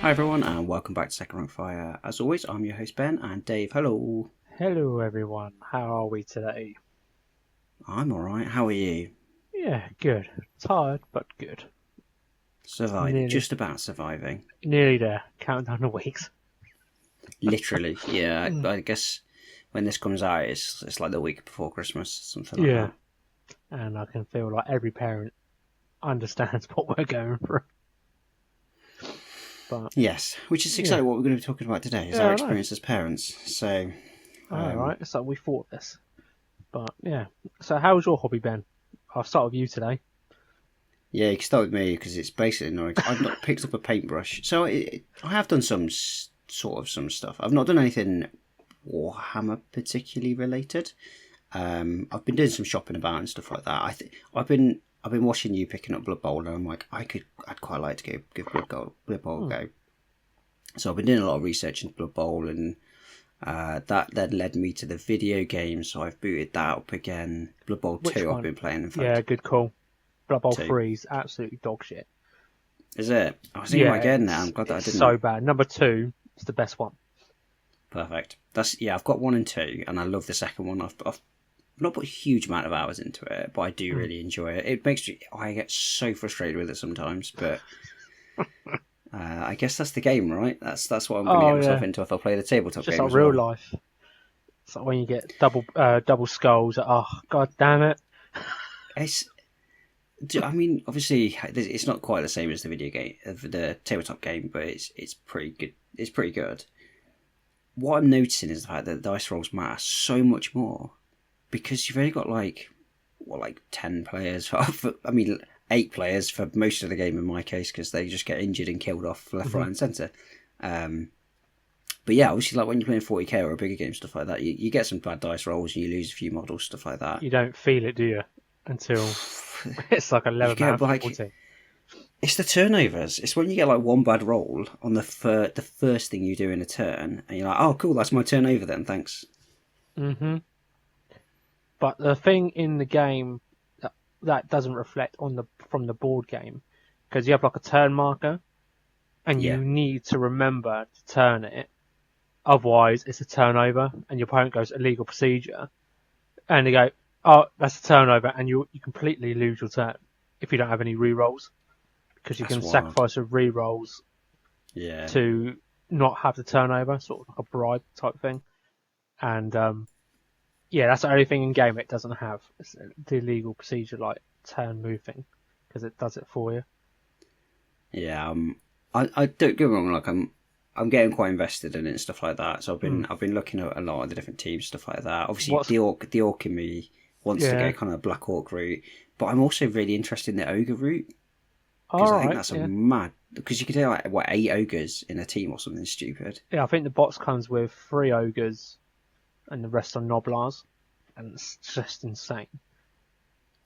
Hi everyone, and welcome back to Second Rank Fire. As always, I'm your host Ben, and Dave. Hello. Hello everyone, how are we today? I'm all right. How are you? Yeah, good. Tired, but good. Surviving, Nearly, just about surviving. nearly there. Counting down the weeks. Literally, yeah. Mm. I guess when this comes out, it's like the week before Christmas, something like Yeah, that. and I can feel like every parent understands what we're going through. But Yes, which is yeah, exactly what we're going to be talking about today, is our yeah, I know. experience as parents. So, All right, so we fought this. But yeah, so how's your hobby, Ben? I'll start with you today. yeah, you can start with me because it's basically annoying. I've not picked up a paintbrush, so I have done some stuff. I've not done anything Warhammer particularly related. I've been doing some shopping about and stuff like that. I've been watching you picking up Blood Bowl, and I'm like, I'd quite like to give Blood Bowl a Hmm. go. So I've been doing a lot of research into Blood Bowl, and that then led me to the video game. So I've booted that up again. Blood Bowl Which 2, I've one? been playing. In Yeah, fact, good call. Blood Bowl 2 3 is absolutely dog shit. is it? I was thinking about Yeah, getting that. I'm it's glad that I it's so didn't. bad. Number 2 is the best one. Perfect. That's yeah. I've got 1 and 2, and I love the second one. I've not put a huge amount of hours into it, but I do Hmm. really enjoy it. It makes me, I get so frustrated with it sometimes, but I guess that's the game, right? That's what I'm going to get Oh myself yeah, into if I play the it's tabletop just game like as real well. life. It's like when you get double skulls. Oh god damn it! It's, I mean, obviously, it's not quite the same as the video game, the tabletop game, but it's pretty good. It's pretty good. What I'm noticing is the fact that the dice rolls matter so much more because you've only got like 10 players. I mean, 8 players for most of the game in my case because they just get injured and killed off left, Hmm. right, and centre. Um, But yeah, obviously, like when you're playing 40k or a bigger game, stuff like that, you get some bad dice rolls and you lose a few models, stuff like that. You don't feel it, do you? Until it's like You 11 man get football like team. it's the turnovers. It's when you get like one bad roll on the first thing you do in a turn, and you're like, oh cool, that's my turnover then, thanks. Hmm. But the thing in the game that doesn't reflect on the from the board game, because you have like a turn marker, and Yeah, you need to remember to turn it. Otherwise, it's a turnover, and your opponent goes illegal procedure, and they go, "Oh, that's a turnover," and you completely lose your turn if you don't have any re-rolls, because you that's can wild. sacrifice your re-rolls Yeah, to not have the turnover, sort of like a bribe type thing. And yeah, that's the only thing in game it doesn't have. It's the illegal procedure like turn move thing, because it does it for you. yeah. I don't get me wrong. Like I'm getting quite invested in it and stuff like that. So Hmm. I've been looking at a lot of the different teams, stuff like that. Obviously, What's the orc in me wants to go yeah? kind of Black Orc route, but I'm also really interested in the ogre route because All I think right, that's a yeah, mad because you could do like what 8 ogres in a team or something stupid. yeah. I think the box comes with 3 ogres and the rest are noblars, and it's just insane.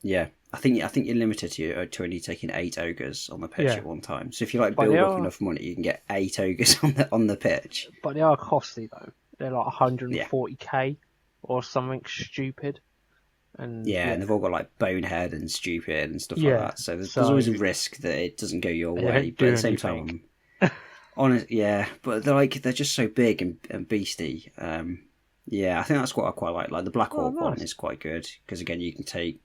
Yeah, I think you're limited to only taking 8 ogres on the pitch Yeah, at one time. So if you like but they build up are enough money, you can get 8 ogres on the pitch. but they are costly though. They're like Yeah, 140k or something stupid, and yeah, and yeah, they've all got like bonehead and stupid and stuff like yeah. that. So there's So always a risk that it doesn't go your they way. don't But at do the same anything. time, honest, yeah. But they're just so big and beasty. Yeah, I think that's what I quite like. Like the Black Oh, Orc one nice. is quite good because again you can take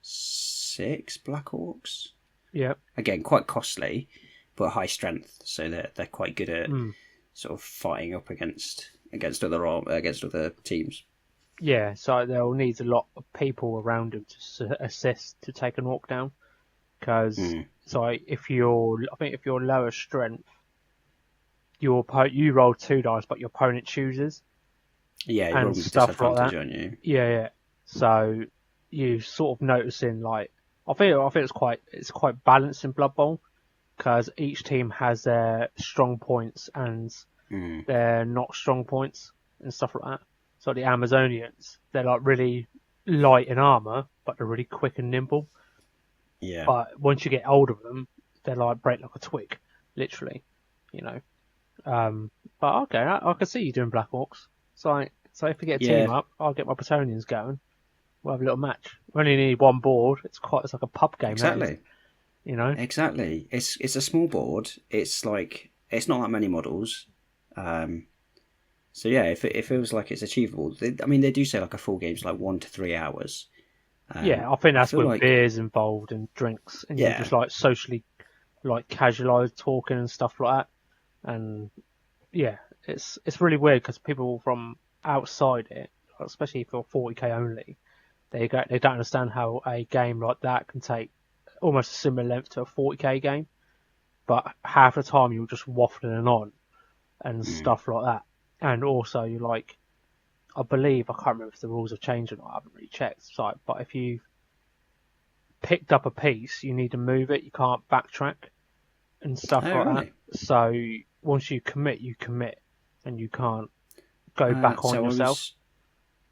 6 Black Orcs. Yeah. Again, quite costly, but high strength, so they're quite good at Mm. sort of fighting up against other teams. Yeah, so they'll need a lot of people around them to assist to take an orc down. Because Mm. so I think if you're lower strength, you roll 2 dice, but your opponent chooses Yeah, you're and rolling with stuff like disadvantage, that. aren't you? Yeah, yeah. So you sort of noticing like I think it's quite balanced in Blood Bowl because each team has their strong points and Mm. their not strong points and stuff like that. So the Amazonians, they're like really light in armor, but they're really quick and nimble. Yeah, But once you get hold of them, they're like break like a twig, literally, you know. Um, but okay, I can see you doing Black Orcs. So if we get a team yeah, up, I'll get my Bretonians going. We'll have a little match. We only need one board. It's like a pub game that is, exactly, you know. exactly. It's a small board. It's like it's not that many models. So yeah, if it feels like it's achievable, they do say like a full game's like 1 to 3 hours. Yeah, I think I that's feel with like beers involved and drinks, and you're yeah, just like socially, like casualised talking and stuff like that. And yeah, it's really weird because people from outside it, especially for 40k only, they don't understand how a game like that can take almost a similar length to a 40k game, but half the time you're just waffling on and stuff like that. And also, you like, I believe, I can't remember if the rules have changed or not, I haven't really checked. So, but if you picked up a piece, you need to move it, you can't backtrack and stuff oh like that. really? So, once you commit, and you can't go back on So yourself.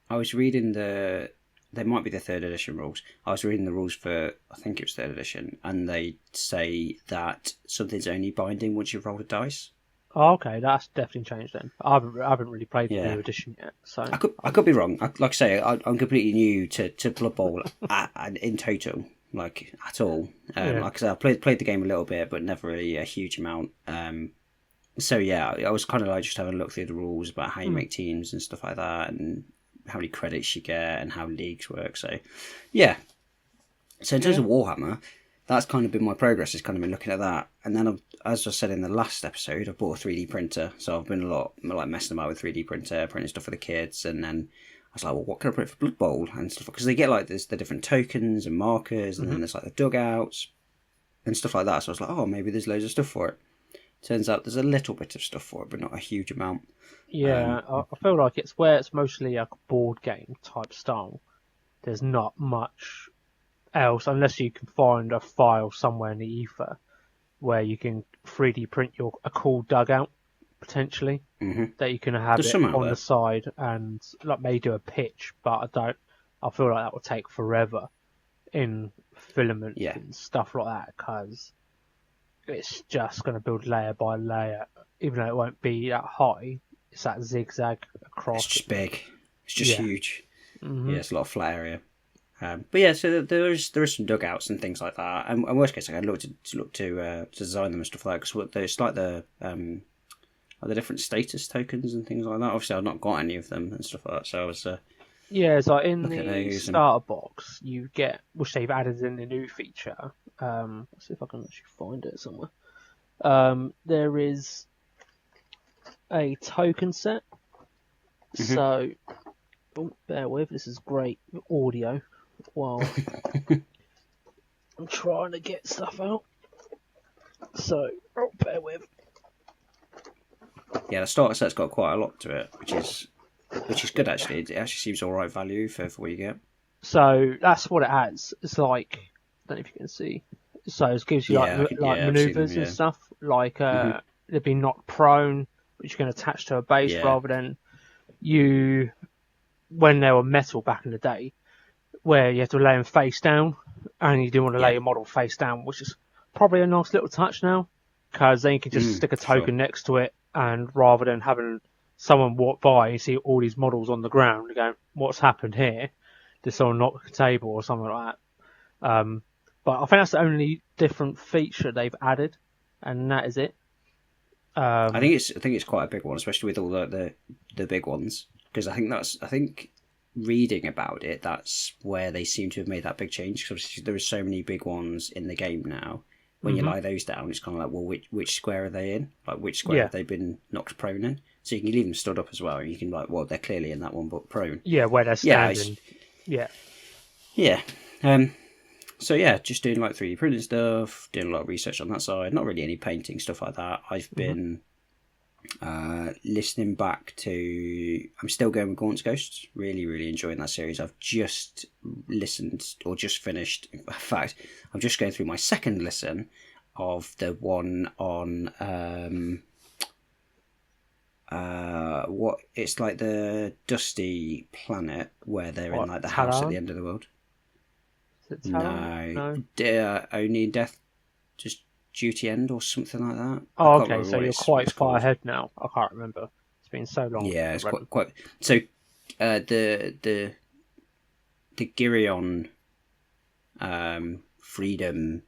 I was reading they might be the third edition rules. I was reading the rules for I think it was third edition, and they say that something's only binding once you've rolled a dice. Oh, okay, that's definitely changed then. I haven't really played the Yeah, new edition yet, so I could be wrong. Like I say, I'm completely new to Blood Bowl in total, like at all. yeah. Like I said, I played the game a little bit, but never really a huge amount. So yeah, I was kind of like just having a look through the rules about how you Mm, make teams and stuff like that, and how many credits you get and how leagues work. So yeah. So in terms yeah. of Warhammer, that's kind of been my progress. Has kind of been looking at that, and then as I said in the last episode, I bought a 3D printer. So I've been a lot like messing about with 3D printer, printing stuff for the kids, and then I was like, well, what can I print for Blood Bowl and stuff? Because they get like there's the different tokens and markers, and then Hmm. there's like the dugouts and stuff like that. So I was like, oh, maybe there's loads of stuff for it. Turns out there's a little bit of stuff for it, but not a huge amount. Yeah, I feel like it's where it's mostly a board game type style. There's not much else unless you can find a file somewhere in the ether where you can 3D print a cool dugout potentially Mm-hmm. that you can have There's it some out on the there. side and like maybe do a pitch, but I don't. I feel like that would take forever in filament Yeah. and stuff like that because it's just going to build layer by layer, even though it won't be that high. It's that zigzag It's across. just big. It's just Yeah. huge. Hmm. Yeah, it's a lot of flat area. But yeah, so there is some dugouts and things like that. And worst case, I'd look to design them and stuff like that because there's like the different status tokens and things like that. Obviously, I've not got any of them and stuff like that. So I was Yeah, so in looking at the those and starter box, you get, which they've added in the new feature. Let's see if I can actually find it somewhere. There is a token set. So, oh, bear with, this is great audio while I'm trying to get stuff out. So, oh, bear with. yeah, the starter set's got quite a lot to it, which is good actually. It actually seems all right value for what you get. So that's what it has. It's like, I don't know if you can see. So it gives you Yeah, I could. like Yeah, I've seen them. maneuvers and Yeah. stuff, like Hmm. they'd be knocked prone, which you can attach to a base Yeah. rather than you when they were metal back in the day, where you had to lay them face down, and you didn't want to lay Yeah. your model face down, which is probably a nice little touch now, because then you can just stick a Sure. token next to it, and rather than having someone walk by and see all these models on the ground, and go, "What's happened here?" Did someone knock the table or something like that? But I think that's the only different feature they've added, and that is it. Um, I think it's quite a big one, especially with all the big ones. Because I think reading about it, that's where they seem to have made that big change. Because there are so many big ones in the game now. When you hmm lie those down, it's kind of like, well, which square are they in? Like, which square Yeah, have they been knocked prone in? So you can leave them stood up as well. And you can like, well, they're clearly in that one, but prone. yeah, where they're Yeah, standing. Yeah. yeah. So yeah, just doing like 3D printing stuff, doing a lot of research on that side. Not really any painting stuff like that. I've hmm been listening back to. I'm still going with Gaunt's Ghosts. Really, really enjoying that series. I've just listened or just finished. In fact, I'm just going through my second listen of the one on what it's like the dusty planet where they're in What, like the house at the Talon? end of the world. Is it Talon? No, No. only in death, just duty end or something like that. I Oh, can't okay, remember so what you're what quite it's far called. ahead now. I can't remember. It's been so long since Yeah, I've it's read them. quite. So the Girion freedom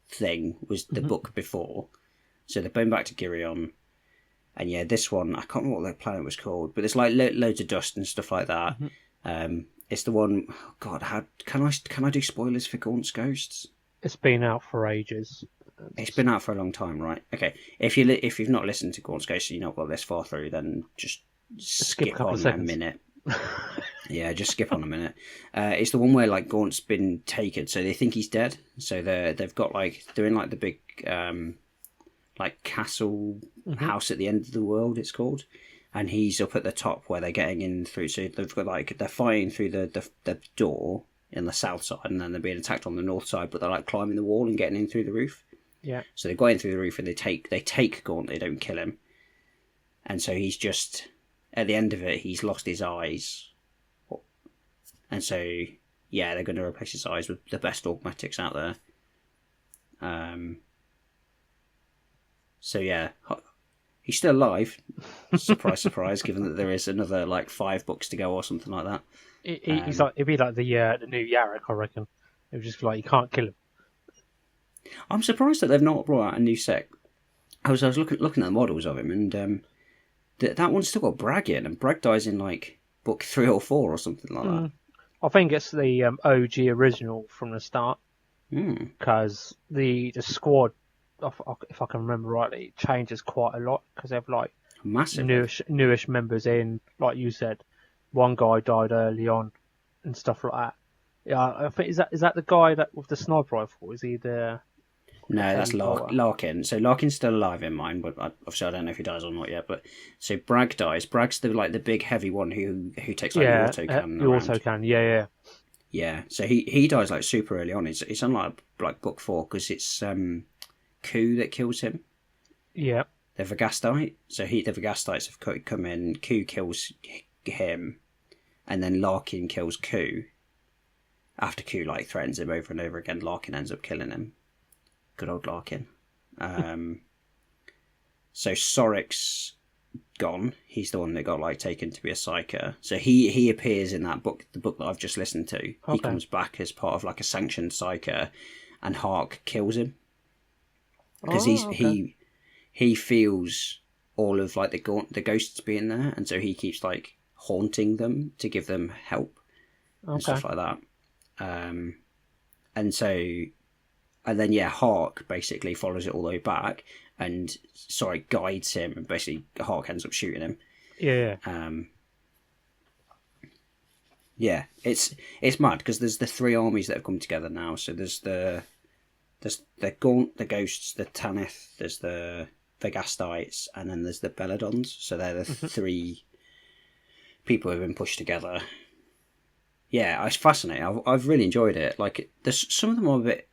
thing was the Hmm. book before, So they're going back to Girion, and yeah, this one I can't remember what their planet was called, but there's like loads of dust and stuff like that. It's the one. Oh God, how can I do spoilers for Gaunt's Ghosts? It's been out for ages. It's been out for a long time, right? Okay. If you've not listened to Gaunt's Ghosts, and you've not got this far through, then just skip a couple of on a seconds. minute. Yeah, just skip on a minute. It's the one where like Gaunt's been taken, so they think he's dead. So they've got like they're in like the big like castle house at the end of the world. It's called, and he's up at the top where they're getting in through. So they've got like they're fighting through the door in the south side, and then they're being attacked on the north side. But they're like climbing the wall and getting in through the roof. Yeah. So they go in through the roof and they take Gaunt. They don't kill him, and so he's just at the end of it. He's lost his eyes. And so, yeah, they're going to replace his eyes with the best augmetics out there. So yeah, he's still alive. Surprise, surprise! Given that there is another like 5 books to go or something like that. He's like it'd be like the new Yarrick, I reckon. It was just like you can't kill him. I'm surprised that they've not brought out a new set. I was looking at the models of him, and that one's still got Bragg in, and Bragg dies in like book 3 or 4 or something like that. I think it's the OG original from the start, because the squad, if I can remember rightly, changes quite a lot because they have like Massive newish members in. Like you said, one guy died early on and stuff like that. Yeah, I think is that the guy that with the sniper rifle? Is he the? No, that's Larkin. So Larkin's still alive in mine, but obviously I don't know if he dies or not yet. But so Bragg dies. Bragg's the big heavy one who takes like the autocannon. The autocannon, yeah. So he dies like super early on. It's on like book 4 because it's Ku that kills him. Yeah. The Vagastite. So the Vagastites have come in. Ku kills him, and then Larkin kills Ku. After Ku like threatens him over and over again, Larkin ends up killing him. Good old Larkin. So Sorik's gone. He's the one that got like taken to be a psyker. So he appears in that book, the book that I've just listened to. Okay. He comes back as part of like a sanctioned psyker, and Hark kills him because he feels all of like the ghosts being there, and so he keeps like haunting them to give them help and stuff like that. And then Hark basically follows it all the way back, and guides him, and basically Hark ends up shooting him. It's mad because there's the 3 armies that have come together now. So there's the Gaunt, the Ghosts, the Tanith, there's the Vagastites, and then there's the Belladons. So they're the 3 people who've been pushed together. Yeah, it's fascinating. I've really enjoyed it. Like, there's some of them are a bit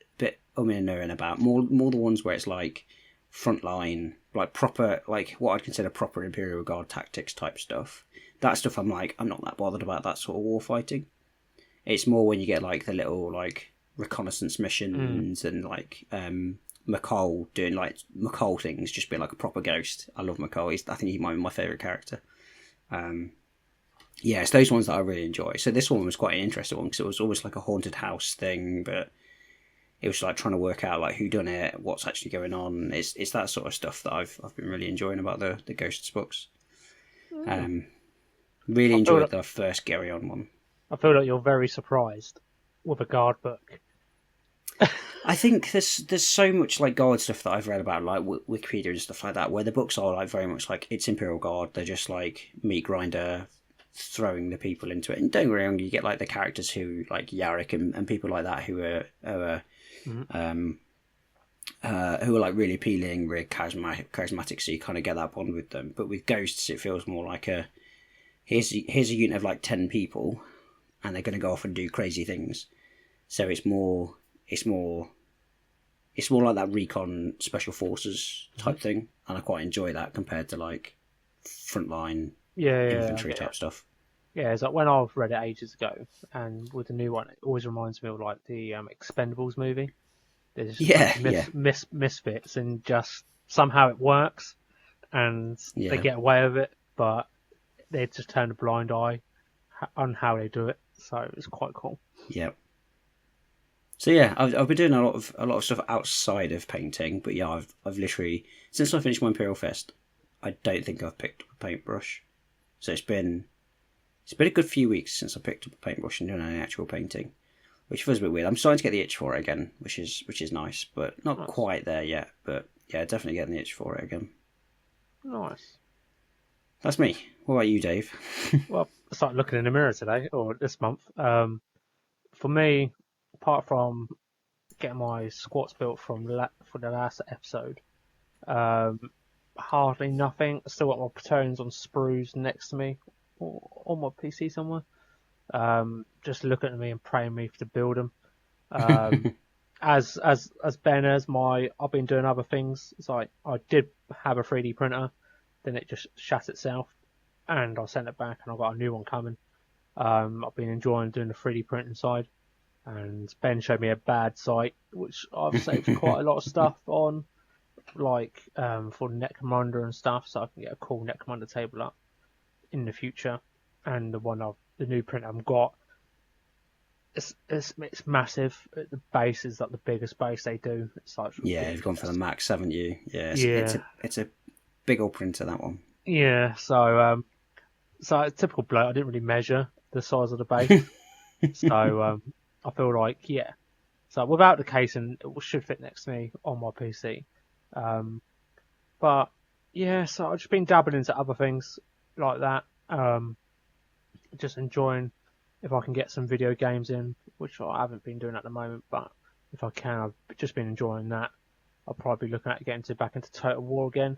and knowing about more the ones where it's like frontline, like proper, like what I'd consider proper Imperial Guard tactics type stuff. That stuff I'm not that bothered about that sort of war fighting. It's more when you get like the little like reconnaissance missions and like McCall doing like McCall things, just being like a proper ghost. I love McCall. I think he might be my favourite character. It's those ones that I really enjoy. So this one was quite an interesting one because it was almost like a haunted house thing, but it was like trying to work out like who done it, what's actually going on. It's that sort of stuff that I've been really enjoying about the Ghosts books. Really enjoyed the first Geryon one. I feel like you're very surprised with a guard book. I think there's so much like guard stuff that I've read about, like Wikipedia and stuff like that, where the books are like very much like it's Imperial Guard. They're just like meat grinder, throwing the people into it. And don't get me wrong, you get like the characters who like Yarrick and people like that who are like really appealing, really charismatic, so you kind of get that bond with them. But with Ghosts, it feels more like here's a unit of like 10 people, and they're going to go off and do crazy things. So it's more like that recon special forces type thing, and I quite enjoy that compared to like frontline infantry type stuff. Yeah, it's like when I've read it ages ago, and with the new one, it always reminds me of like the Expendables movie. There's just misfits, and just somehow it works, and they get away with it, but they just turn a blind eye on how they do it. So it's quite cool. Yeah. So yeah, I've been doing a lot of stuff outside of painting, but yeah, I've literally since I finished my Imperial Fest, I don't think I've picked up a paintbrush. So it's been a good few weeks since I picked up a paintbrush and done any actual painting, which feels a bit weird. I'm starting to get the itch for it again, which is nice, but not Nice. quite there yet. But yeah, definitely getting the itch for it again. Nice. That's me. What about you, Dave? Well, I started looking in the mirror today, or this month. For me, apart from getting my squats built for the last episode, um, hardly nothing. I still got my platoons on sprues next to me, or on my PC somewhere. Just looking at me and praying me to build them. As Ben as I've been doing other things. It's like I did have a 3D printer, then it just shut itself, and I sent it back, and I've got a new one coming. I've been enjoying doing the 3D printing side, and Ben showed me a bad site which I've saved quite a lot of stuff on, like for Necromunda and stuff, so I can get a cool Necromunda table up in the future. And the new print I've got, it's massive. The base is like the biggest base they do. It's like Yeah, you've gone for the max, haven't you? Yeah, yeah, it's a big old printer, that one. yeah. So it's typical bloke. I didn't really measure the size of the base, so I feel like yeah. So without the casing, it should fit next to me on my PC. But yeah, so I've just been dabbling into other things like that. Just enjoying if I can get some video games in, which I haven't been doing at the moment, but if I can, I've just been enjoying that. I'll probably be looking at getting back into Total War again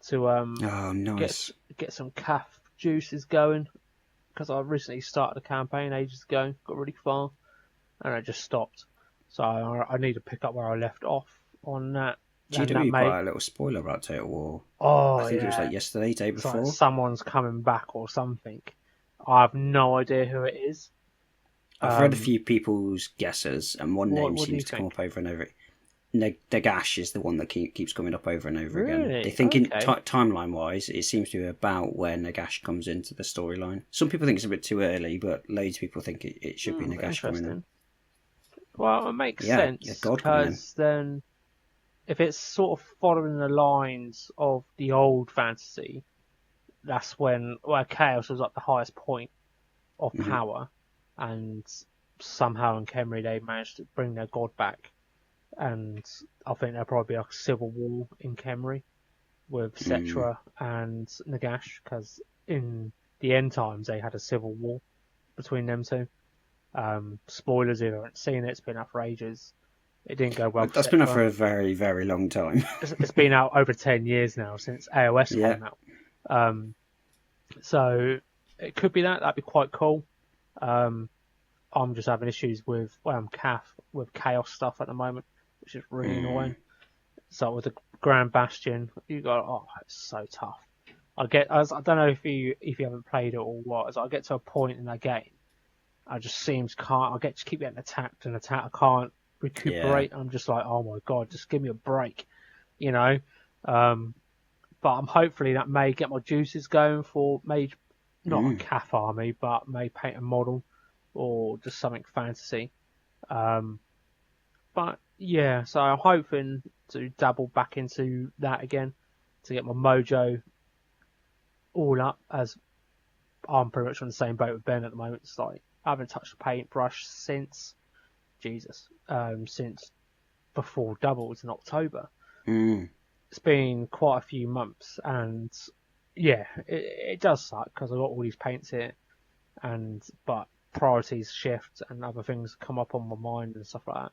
to Oh, nice. get some calf juices going, because I recently started a campaign ages ago, got really far, and I just stopped. So I need to pick up where I left off on that. And that GW put may out a little spoiler about Total War. I oh think it was yeah, like yesterday, day it's like before. someone's coming back or something. I have no idea who it is. I've read a few people's guesses, and one name What do you seems to come think? up over and over. Nagash is the one that keeps coming up over and over again. They Really? think in Okay. timeline wise, it seems to be about where Nagash comes into the storyline. Some people think it's a bit too early, but loads of people think it should be Nagash coming in. Interesting. Well, it makes Yeah, a sense god coming in. because then if it's sort of following the lines of the old fantasy, that's where chaos was at the highest point of Hmm. power, and somehow in Khemri they managed to bring their god back, and I think there'll probably be like a civil war in Khemri with Mm. Setra and Nagash, because in the end times they had a civil war between them two. Spoilers if you haven't seen it, it's been out for ages. It didn't go well for That's been up Setra. for a very, very long time. It's been out over 10 years now since AOS Yeah. came out. Um, so it could be that. That'd be quite cool. Um, I'm just having issues with with chaos stuff at the moment, which is really Mm. annoying. So with the Grand Bastion, you got it's so tough. I don't know if you haven't played it or what. As I get to a point in that game, I just can't. Just keep getting attacked and attacked. I can't Yeah. recuperate. I'm just like, oh my god, just give me a break, you know. Um, but I'm hopefully that may get my juices going for not a Mm. calf army, but may paint a model or just something fantasy. Um, but yeah, so I'm hoping to dabble back into that again to get my mojo all up, as I'm pretty much on the same boat with Ben at the moment. It's like I haven't touched a paintbrush since since before doubles in October. Mm. It's been quite a few months, and yeah, it does suck because I've got all these paints here, but priorities shift and other things come up on my mind and stuff like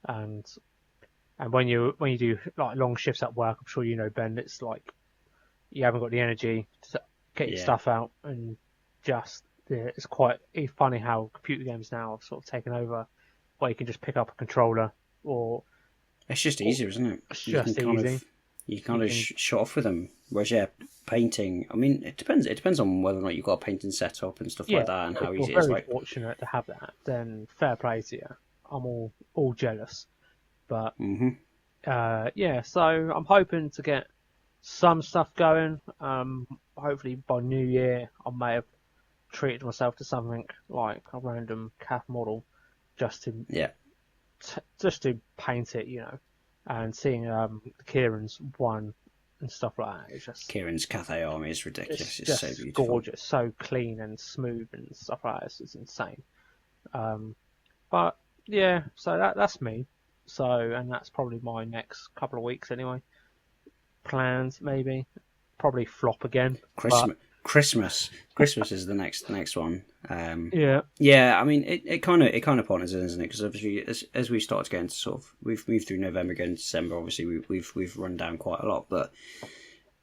that. And when you do like long shifts at work, I'm sure you know, Ben, it's like you haven't got the energy to get your Yeah. stuff out, and just it's quite funny how computer games now have sort of taken over, where you can just pick up a controller or, It's just or easier, isn't it? it's just easy. You can You kind of can shut off with them. Whereas yeah, painting. I mean, it depends. It depends on whether or not you've got a painting set up and stuff yeah. like that, and If how you're easy it is. very Like, fortunate to have that, then fair play to you. I'm all jealous, but hmm yeah. So I'm hoping to get some stuff going. Hopefully by New Year, I may have treated myself to something like a random calf model, just to yeah, just to paint it, and seeing Kieran's one and stuff like that. Kieran's Cathay Army is ridiculous. It's so just beautiful, gorgeous, so clean and smooth and stuff like that. It's insane. But yeah, so that's me. So, and that's probably my next couple of weeks anyway. Plans maybe, probably flop again. Christmas is the next one. Yeah. Yeah, I mean, it kind of partners, isn't it? Because obviously, as we start to get into we've moved through November, going into December. Obviously, we've run down quite a lot, but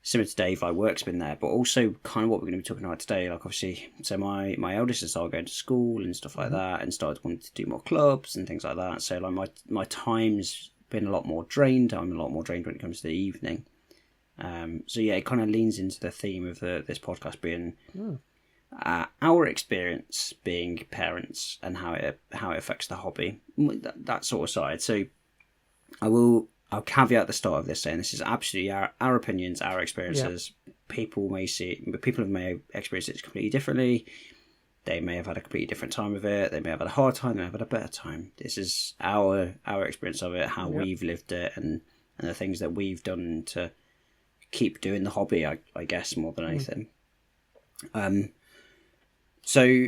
similar to Dave, like work's been there, but also kind of what we're going to be talking about today. Like obviously, so my eldest has started going to school and stuff like that, and started wanting to do more clubs and things like that. So like my time's been a lot more drained. I'm a lot more drained when it comes to the evening. So yeah, it kind of leans into the theme of this podcast being our experience being parents and how it affects the hobby, that sort of side. So I'll caveat the start of this saying this is absolutely our opinions, our experiences. Yep. People may have experienced it completely differently. They may have had a completely different time with it. They may have had a hard time. They may have had a better time. This is our experience of it, how we've lived it, and the things that we've done to keep doing the hobby, I guess, more than anything. So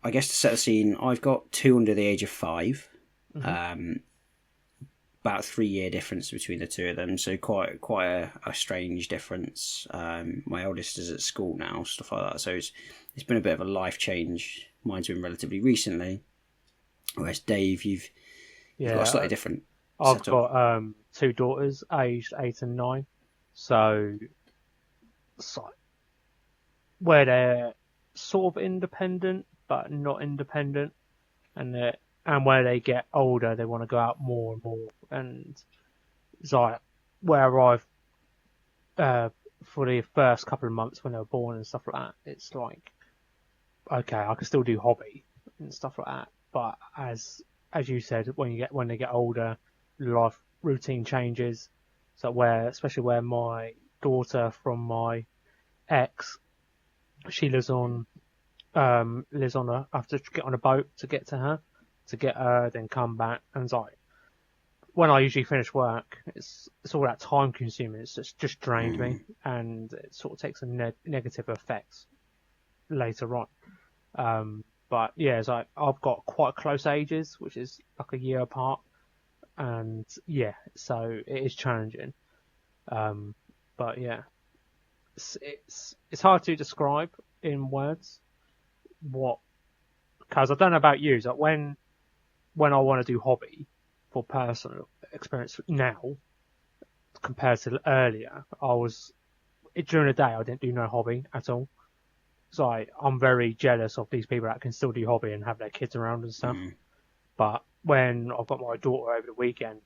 I guess to set the scene, I've got two under the age of 5. About 3-year difference between the two of them, so quite a strange difference. My eldest is at school now, stuff like that, so it's been a bit of a life change. Mine's been relatively recently, whereas Dave, you've got a slightly different I've setup. got 2 daughters aged 8 and 9, so where they're sort of independent but not independent, and where they get older, they want to go out more and more. And it's like where I've, for the first couple of months when they were born and stuff like that, it's like, okay, I can still do hobby and stuff like that. But as you said, when they get older, life routine changes. So especially where my daughter from my ex, she lives on I have to get on a boat to get to her, then come back, and it's like when I usually finish work, it's all that time consuming. It's just drained me, and it sort of takes a negative effects later on. But yeah, it's like I've got quite close ages, which is like a year apart, and yeah, so it is challenging. But yeah, it's hard to describe in words because I don't know about you. Like when I want to do hobby for personal experience now compared to earlier, during the day I didn't do no hobby at all. So I'm very jealous of these people that can still do hobby and have their kids around and stuff. But when I've got my daughter over the weekend,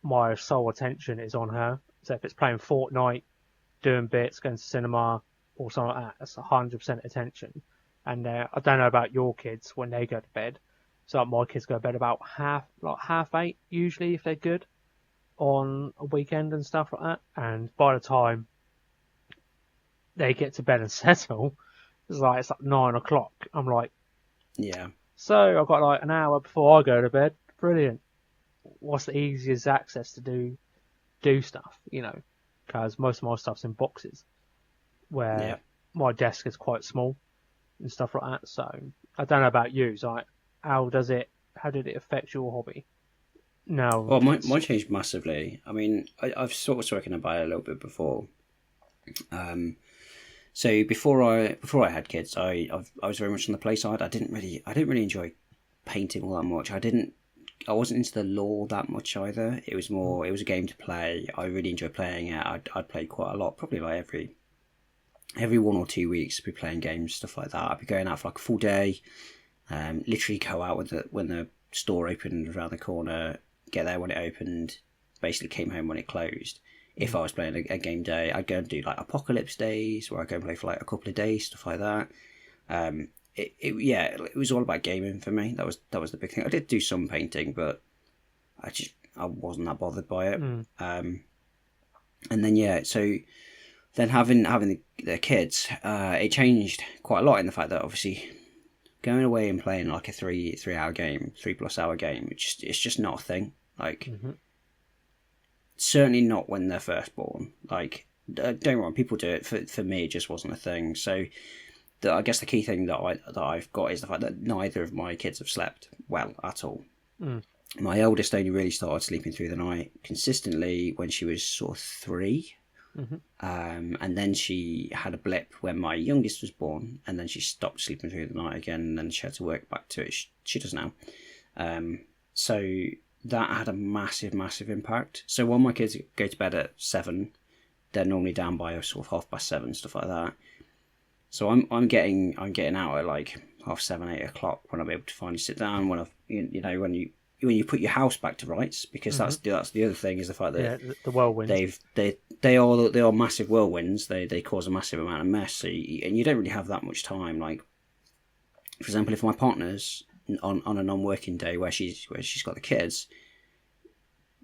my sole attention is on her. So if it's playing Fortnite, doing bits, going to cinema, or something like that, that's 100% attention. And I don't know about your kids when they go to bed. So my kids go to bed about half 8 usually if they're good on a weekend and stuff like that. And by the time they get to bed and settle, it's like 9 o'clock. I'm like, yeah. So I've got like an hour before I go to bed. Brilliant. What's the easiest access to do stuff? Because most of my stuff's in boxes, where my desk is quite small and stuff like that. So I don't know about you. So how did it affect your hobby? No. Well, mine changed massively. I mean, I've sort of spoken about it a little bit before. So before I had kids, I was very much on the play side. I didn't really enjoy painting all that much. I wasn't into the lore that much either. It was a game to play. I really enjoyed playing it. I'd play quite a lot, probably like every 1 or 2 weeks. I'd be playing games, stuff like that. I'd be going out for like a full day. Literally go out when the store opened around the corner, get there when it opened, basically came home when it closed. If I was playing a game day, I'd go and do like apocalypse days where I'd go and play for like a couple of days, stuff like that. It was all about gaming for me. That was the big thing. I did do some painting, but I wasn't that bothered by it. And then so then having the kids, it changed quite a lot in the fact that obviously going away and playing like a 3 hour game, 3+ hour game, it's just not a thing. Like, certainly not when they're first born. Like, don't get me wrong, people do it. For me, it just wasn't a thing. So, I guess the key thing that I've got is the fact that neither of my kids have slept well at all. My eldest only really started sleeping through the night consistently when she was sort of 3. And then she had a blip when my youngest was born, and then she stopped sleeping through the night again, and then she had to work back to it. She does now. So that had a massive impact. So when my kids go to bed at 7, they're normally down by sort of 7:30, stuff like that. So I'm getting out at like 7:30, 8 o'clock when I'm able to finally sit down. When when you put your house back to rights, because that's the other thing, is the fact that the whirlwinds. They are massive whirlwinds. They cause a massive amount of mess. So and you don't really have that much time. Like, for example, if my partner's on a non-working day where she's got the kids,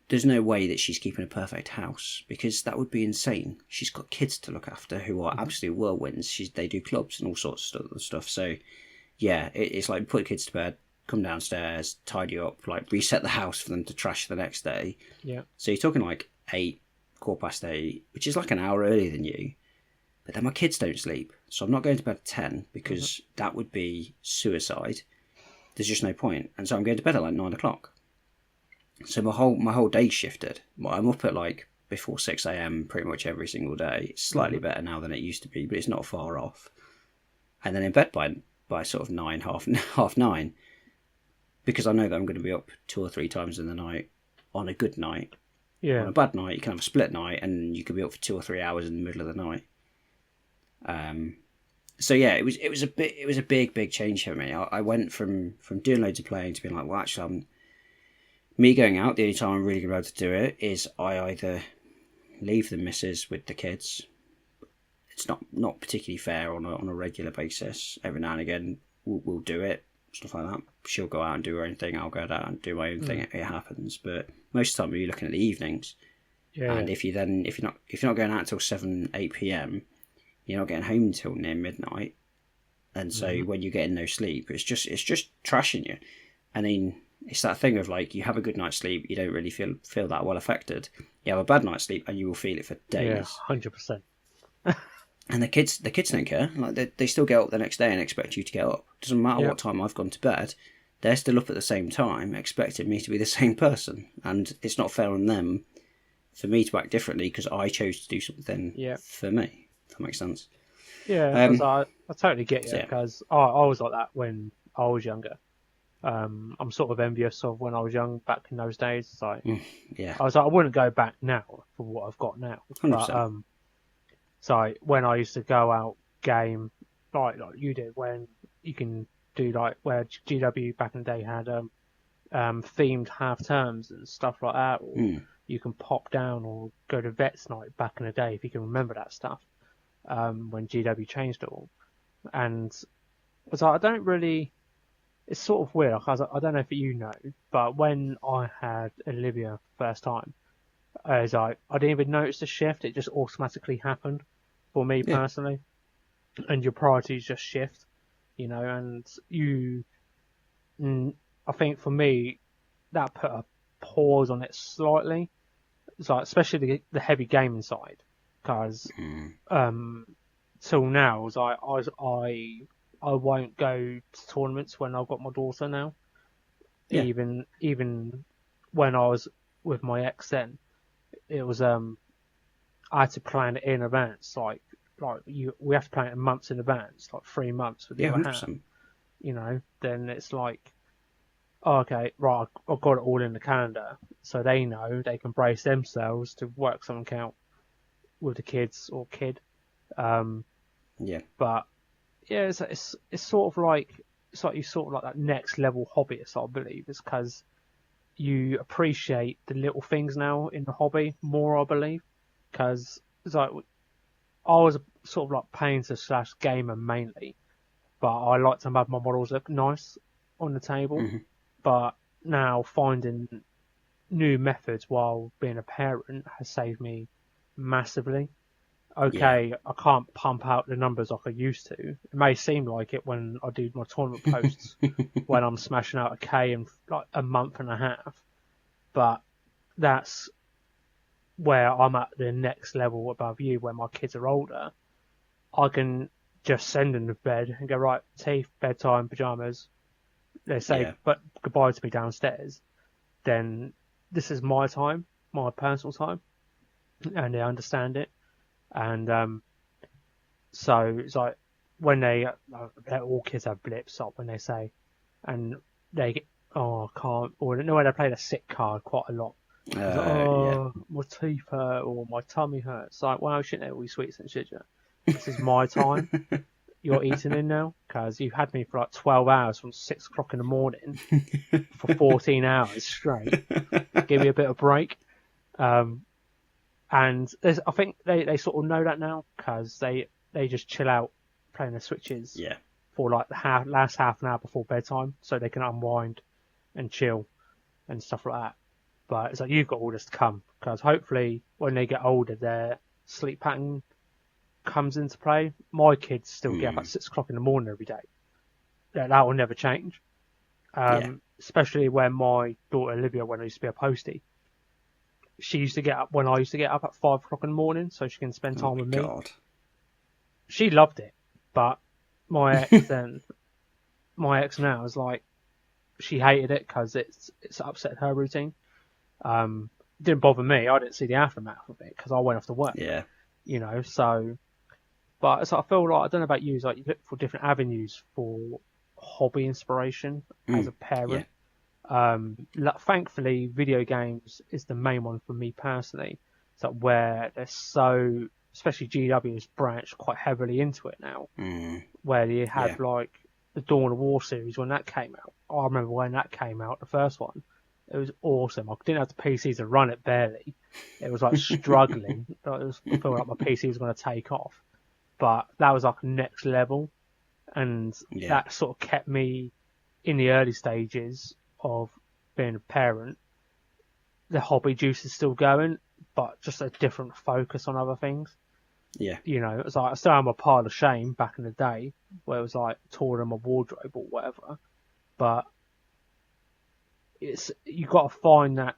there's no way that she's keeping a perfect house, because that would be insane. She's got kids to look after who are absolute whirlwinds. They do clubs and all sorts of stuff. So yeah, it's like put the kids to bed, come downstairs, tidy up, like reset the house for them to trash the next day. Yeah. So you're talking like 8, 8:15, which is like an hour earlier than you. But then my kids don't sleep, so I'm not going to bed at 10, because that would be suicide. There's just no point. And so I'm going to bed at like 9 o'clock. So my whole day shifted. I'm up at like before 6 a.m. pretty much every single day. It's slightly better now than it used to be, but it's not far off. And then in bed by sort of 9, half 9, because I know that I'm going to be up 2 or 3 times in the night on a good night. Yeah. On a bad night, you can have a split night, and you could be up for 2 or 3 hours in the middle of the night. So yeah, it was a big change for me. I went from doing loads of playing to being like, well, actually, me going out, the only time I'm really going to be able to do it is I either leave the missus with the kids. It's not particularly fair on a regular basis. Every now and again, we'll do it, stuff like that. She'll go out and do her own thing. I'll go out and do my own thing. It happens, but most of the time you're looking at the evenings. Yeah. And if you're not going out until 7, 8 p.m, you're not getting home until near midnight. And so when you're getting no sleep, it's just trashing you. I mean, it's that thing of like, you have a good night's sleep, you don't really feel that well affected. You have a bad night's sleep, and you will feel it for days. Yeah, 100%. And the kids don't care. Like, they still get up the next day and expect you to get up. Doesn't matter what time I've gone to bed. They're still up at the same time, expecting me to be the same person. And it's not fair on them for me to act differently because I chose to do something for me. If that makes sense. Yeah, I totally get you, because I was like that when I was younger. I'm sort of envious of when I was young back in those days. It's like, I was like, I wouldn't go back now for what I've got now. 100%. But so when I used to go out game like you did, when you can do like where GW back in the day had themed half terms and stuff like that, or you can pop down or go to vets night back in the day, if you can remember that stuff. When GW changed it all, and I was like, I don't really. It's sort of weird. I don't know if you know, but when I had Olivia first time, I was like, I didn't even notice the shift. It just automatically happened for me personally, and your priorities just shift, and I think for me, that put a pause on it slightly. It's like, especially the heavy gaming side, because till now, it's like I won't go to tournaments when I've got my daughter now. Yeah. Even when I was with my ex then, it was I had to plan it in advance. Like we have to plan it months in advance, like 3 months with the other hand. Then it's like, okay, right, I've got it all in the calendar, so they know they can brace themselves to work something out with the kids or kid. But yeah, it's sort of like you sort of like that next level hobbyist, I believe, is because you appreciate the little things now in the hobby more, I believe, because it's like I was a sort of like painter / gamer mainly, but I like to have my models look nice on the table. But now finding new methods while being a parent has saved me massively. okay, I can't pump out the numbers like I used to. It may seem like it when I do my tournament posts, when I'm smashing out a K in like a month and a half, but that's where I'm at the next level above you. When my kids are older, I can just send them to bed and go, right, teeth, bedtime, pajamas. They say but goodbye to me downstairs. Then this is my time, my personal time, and they understand it. And so it's like when all kids have blips up when they say, and they get, oh, I can't, or no, when they play the sick card quite a lot. It's like, oh, my teeth hurt or my tummy hurts. It's like, well, shouldn't it all be sweets and shit? This is my time. You're eating in now because you've had me for like 12 hours from 6 o'clock in the morning for 14 hours straight. Give me a bit of break. And I think they sort of know that now because they just chill out playing the Switches for like the last half an hour before bedtime so they can unwind and chill and stuff like that. But it's like you've got all this to come because hopefully when they get older their sleep pattern comes into play. My kids still get up at 6 o'clock in the morning every day. That will never change. Especially when my daughter Olivia, when I used to be a postie, she used to get up when I used to get up at 5 o'clock in the morning so she can spend time with me. God. She loved it, but my ex now is like, she hated it because it's upset her routine. Didn't bother me. I didn't see the aftermath of it because I went off to work. Yeah. You know, so. But it's like, I feel like, I don't know about you, like you look for different avenues for hobby inspiration as a parent. Thankfully, video games is the main one for me personally. So where they're so, especially GW has branched quite heavily into it now. Where you had like the Dawn of War series when that came out. I remember when that came out, the first one. It was awesome. I didn't have the PC to run it barely. It was like struggling. I felt like my PC was going to take off. But that was like next level, and that sort of kept me in the early stages of being a parent. The hobby juice is still going, but just a different focus on other things. Yeah. You know, it's like I still have a pile of shame back in the day where it was like torn in my wardrobe or whatever. But you got to find that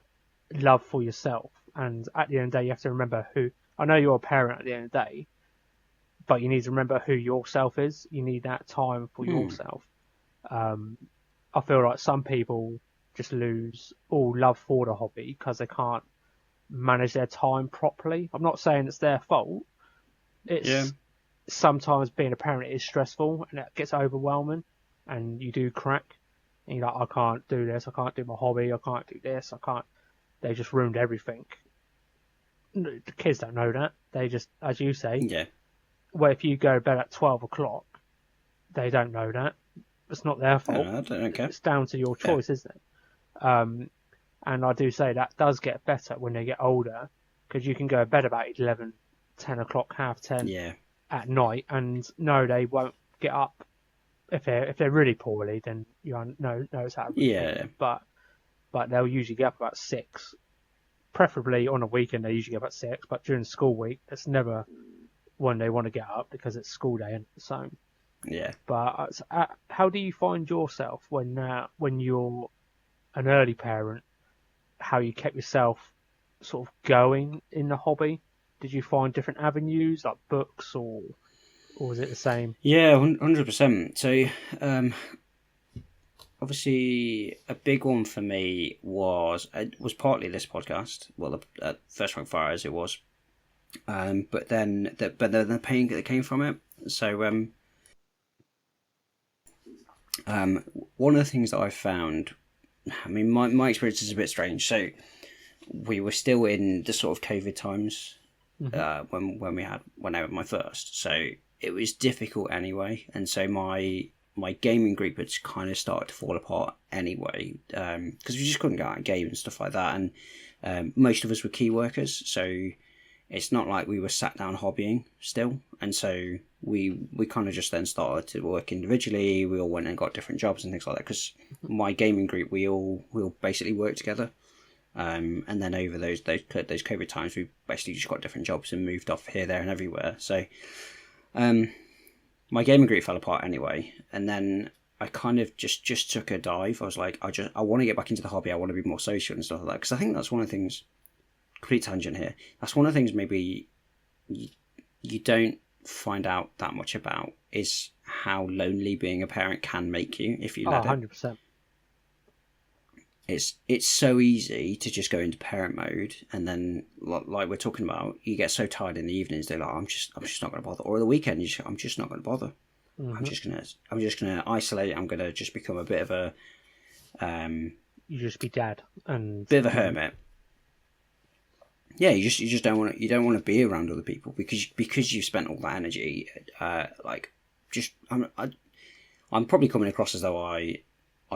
love for yourself, and at the end of the day, you have to remember who. I know you're a parent at the end of the day. But you need to remember who yourself is. You need that time for yourself. I feel like some people just lose all love for the hobby because they can't manage their time properly. I'm not saying it's their fault. It's sometimes being a parent is stressful and it gets overwhelming and you do crack. And you're like, I can't do this. I can't do my hobby. I can't do this. I can't. They just ruined everything. The kids don't know that. They just, as you say, where if you go to bed at 12 o'clock, they don't know that. It's not their fault. I don't care. It's down to your choice, isn't it? And I do say that does get better when they get older, because you can go to bed about 11, 10 o'clock, half 10 at night, and no, they won't get up. If they're really poorly, then you know it's how but they'll usually get up about 6. Preferably on a weekend, they usually get up at 6, but during the school week, it's never when they want to get up because it's school day and so. But how do you find yourself when you're an early parent? How you kept yourself sort of going in the hobby? Did you find different avenues like books or was it the same? Yeah, 100%. So, obviously, a big one for me was partly this podcast. Well, the First Rank Fires it was. But then the pain that came from it. So one of the things that I found, I mean, my experience is a bit strange. So we were still in the sort of COVID times when I had my first. So it was difficult anyway, and so my gaming group had kind of started to fall apart anyway because we just couldn't go out and game and stuff like that, and most of us were key workers, so. It's not like we were sat down hobbying still, and so we kind of just then started to work individually. We all went and got different jobs and things like that. Because my gaming group, we all basically work together, And then over those COVID times, we basically just got different jobs and moved off here, there, and everywhere. So my gaming group fell apart anyway, and then I kind of just took a dive. I was like, I want to get back into the hobby. I want to be more social and stuff like that, because I think that's one of the things. Complete tangent here. That's one of the things maybe you don't find out that much about, is how lonely being a parent can make you if you let it. 100%. It's so easy to just go into parent mode, and then like we're talking about, you get so tired in the evenings. They're like, I'm just not going to bother. Or the weekend, I'm just not going to bother. I'm just gonna isolate. I'm gonna just become a bit of a You just be dad and bit of a hermit. Yeah, you just don't want to be around other people because you've spent all that energy. I'm probably coming across as though I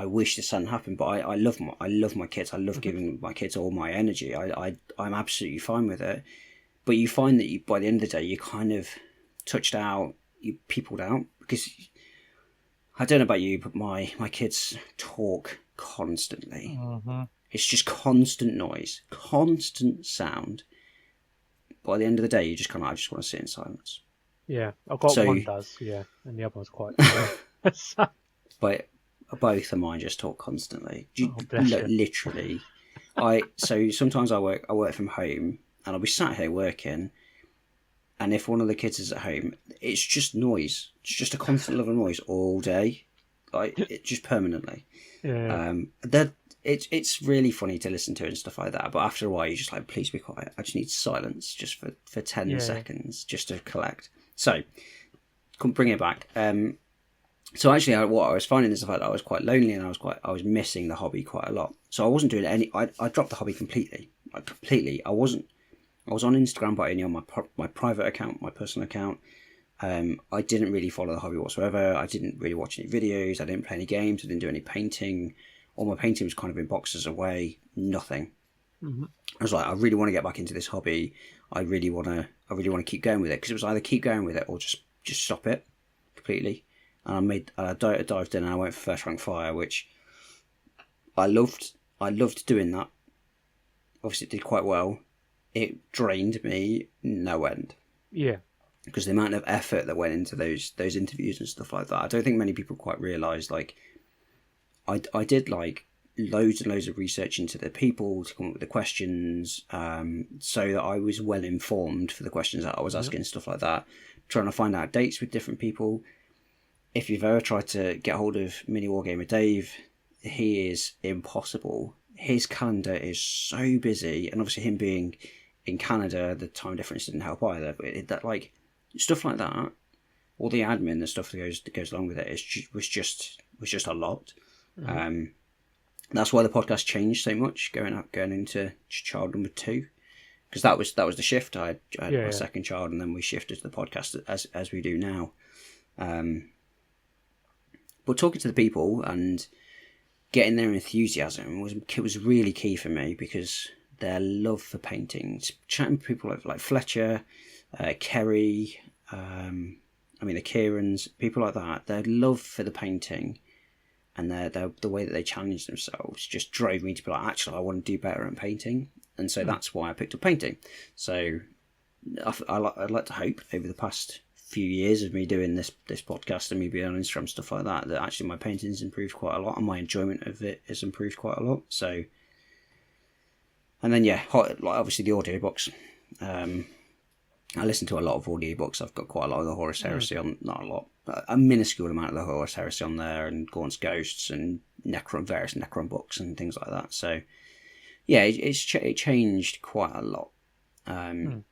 wish this hadn't happened, but I love my kids. I love giving my kids all my energy. I'm absolutely fine with it. But you find that by the end of the day, you kind of touched out, you peopled out, because I don't know about you, but my kids talk constantly. It's just constant noise, constant sound. By the end of the day, you just I just want to sit in silence. Yeah, I've got one does, yeah, and the other one's quite. But both of mine just talk constantly. Bless you. Literally. So sometimes I work from home, and I'll be sat here working, and if one of the kids is at home, it's just noise. It's just a constant level of noise all day, it just permanently. Yeah. It's really funny to listen to and stuff like that. But after a while, you're just like, please be quiet. I just need silence just for 10 seconds just to collect. So, bring it back. So actually, what I was finding is the fact that I was quite lonely, and I was missing the hobby quite a lot. So I wasn't doing any. I dropped the hobby completely. I was on Instagram, but only on my private account, my personal account. I didn't really follow the hobby whatsoever. I didn't really watch any videos. I didn't play any games. I didn't do any painting. All my painting was kind of in boxes away. Nothing. Mm-hmm. I was like, I really want to get back into this hobby. I really want to keep going with it, because it was either keep going with it or just stop it completely. And I dived in and I went for First Rank Fire, which I loved. I loved doing that. Obviously, it did quite well. It drained me no end. Yeah. Because the amount of effort that went into those interviews and stuff like that, I don't think many people quite realise. Like, I did like loads and loads of research into the people to come up with the questions, so that I was well informed for the questions that I was asking, stuff like that. Trying to find out dates with different people. If you've ever tried to get hold of Mini Wargamer Dave, he is impossible. His calendar is so busy, and obviously him being in Canada, the time difference didn't help either. But stuff like that, all the admin and stuff that goes along with it was just a lot. Mm-hmm. That's why the podcast changed so much going into child number 2, because that was the shift. I had my second child, and then we shifted to the podcast as we do now. But talking to the people and getting their enthusiasm was really key for me, because their love for painting, chatting to people like Fletcher, Kerry, the Kierans, people like that, their love for the painting and the way that they challenged themselves just drove me to be like, actually, I want to do better at painting. And so that's why I picked up painting. So I'd like to hope over the past few years of me doing this podcast and me being on Instagram, stuff like that actually my painting's improved quite a lot, and my enjoyment of it has improved quite a lot. So, and then obviously the audiobooks. I listen to a lot of audiobooks. I've got quite a lot of the Horus Heresy on, not a lot, a minuscule amount of the Horus Heresy on there, and Gaunt's Ghosts and various Necron books and things like that. So yeah, it changed quite a lot. For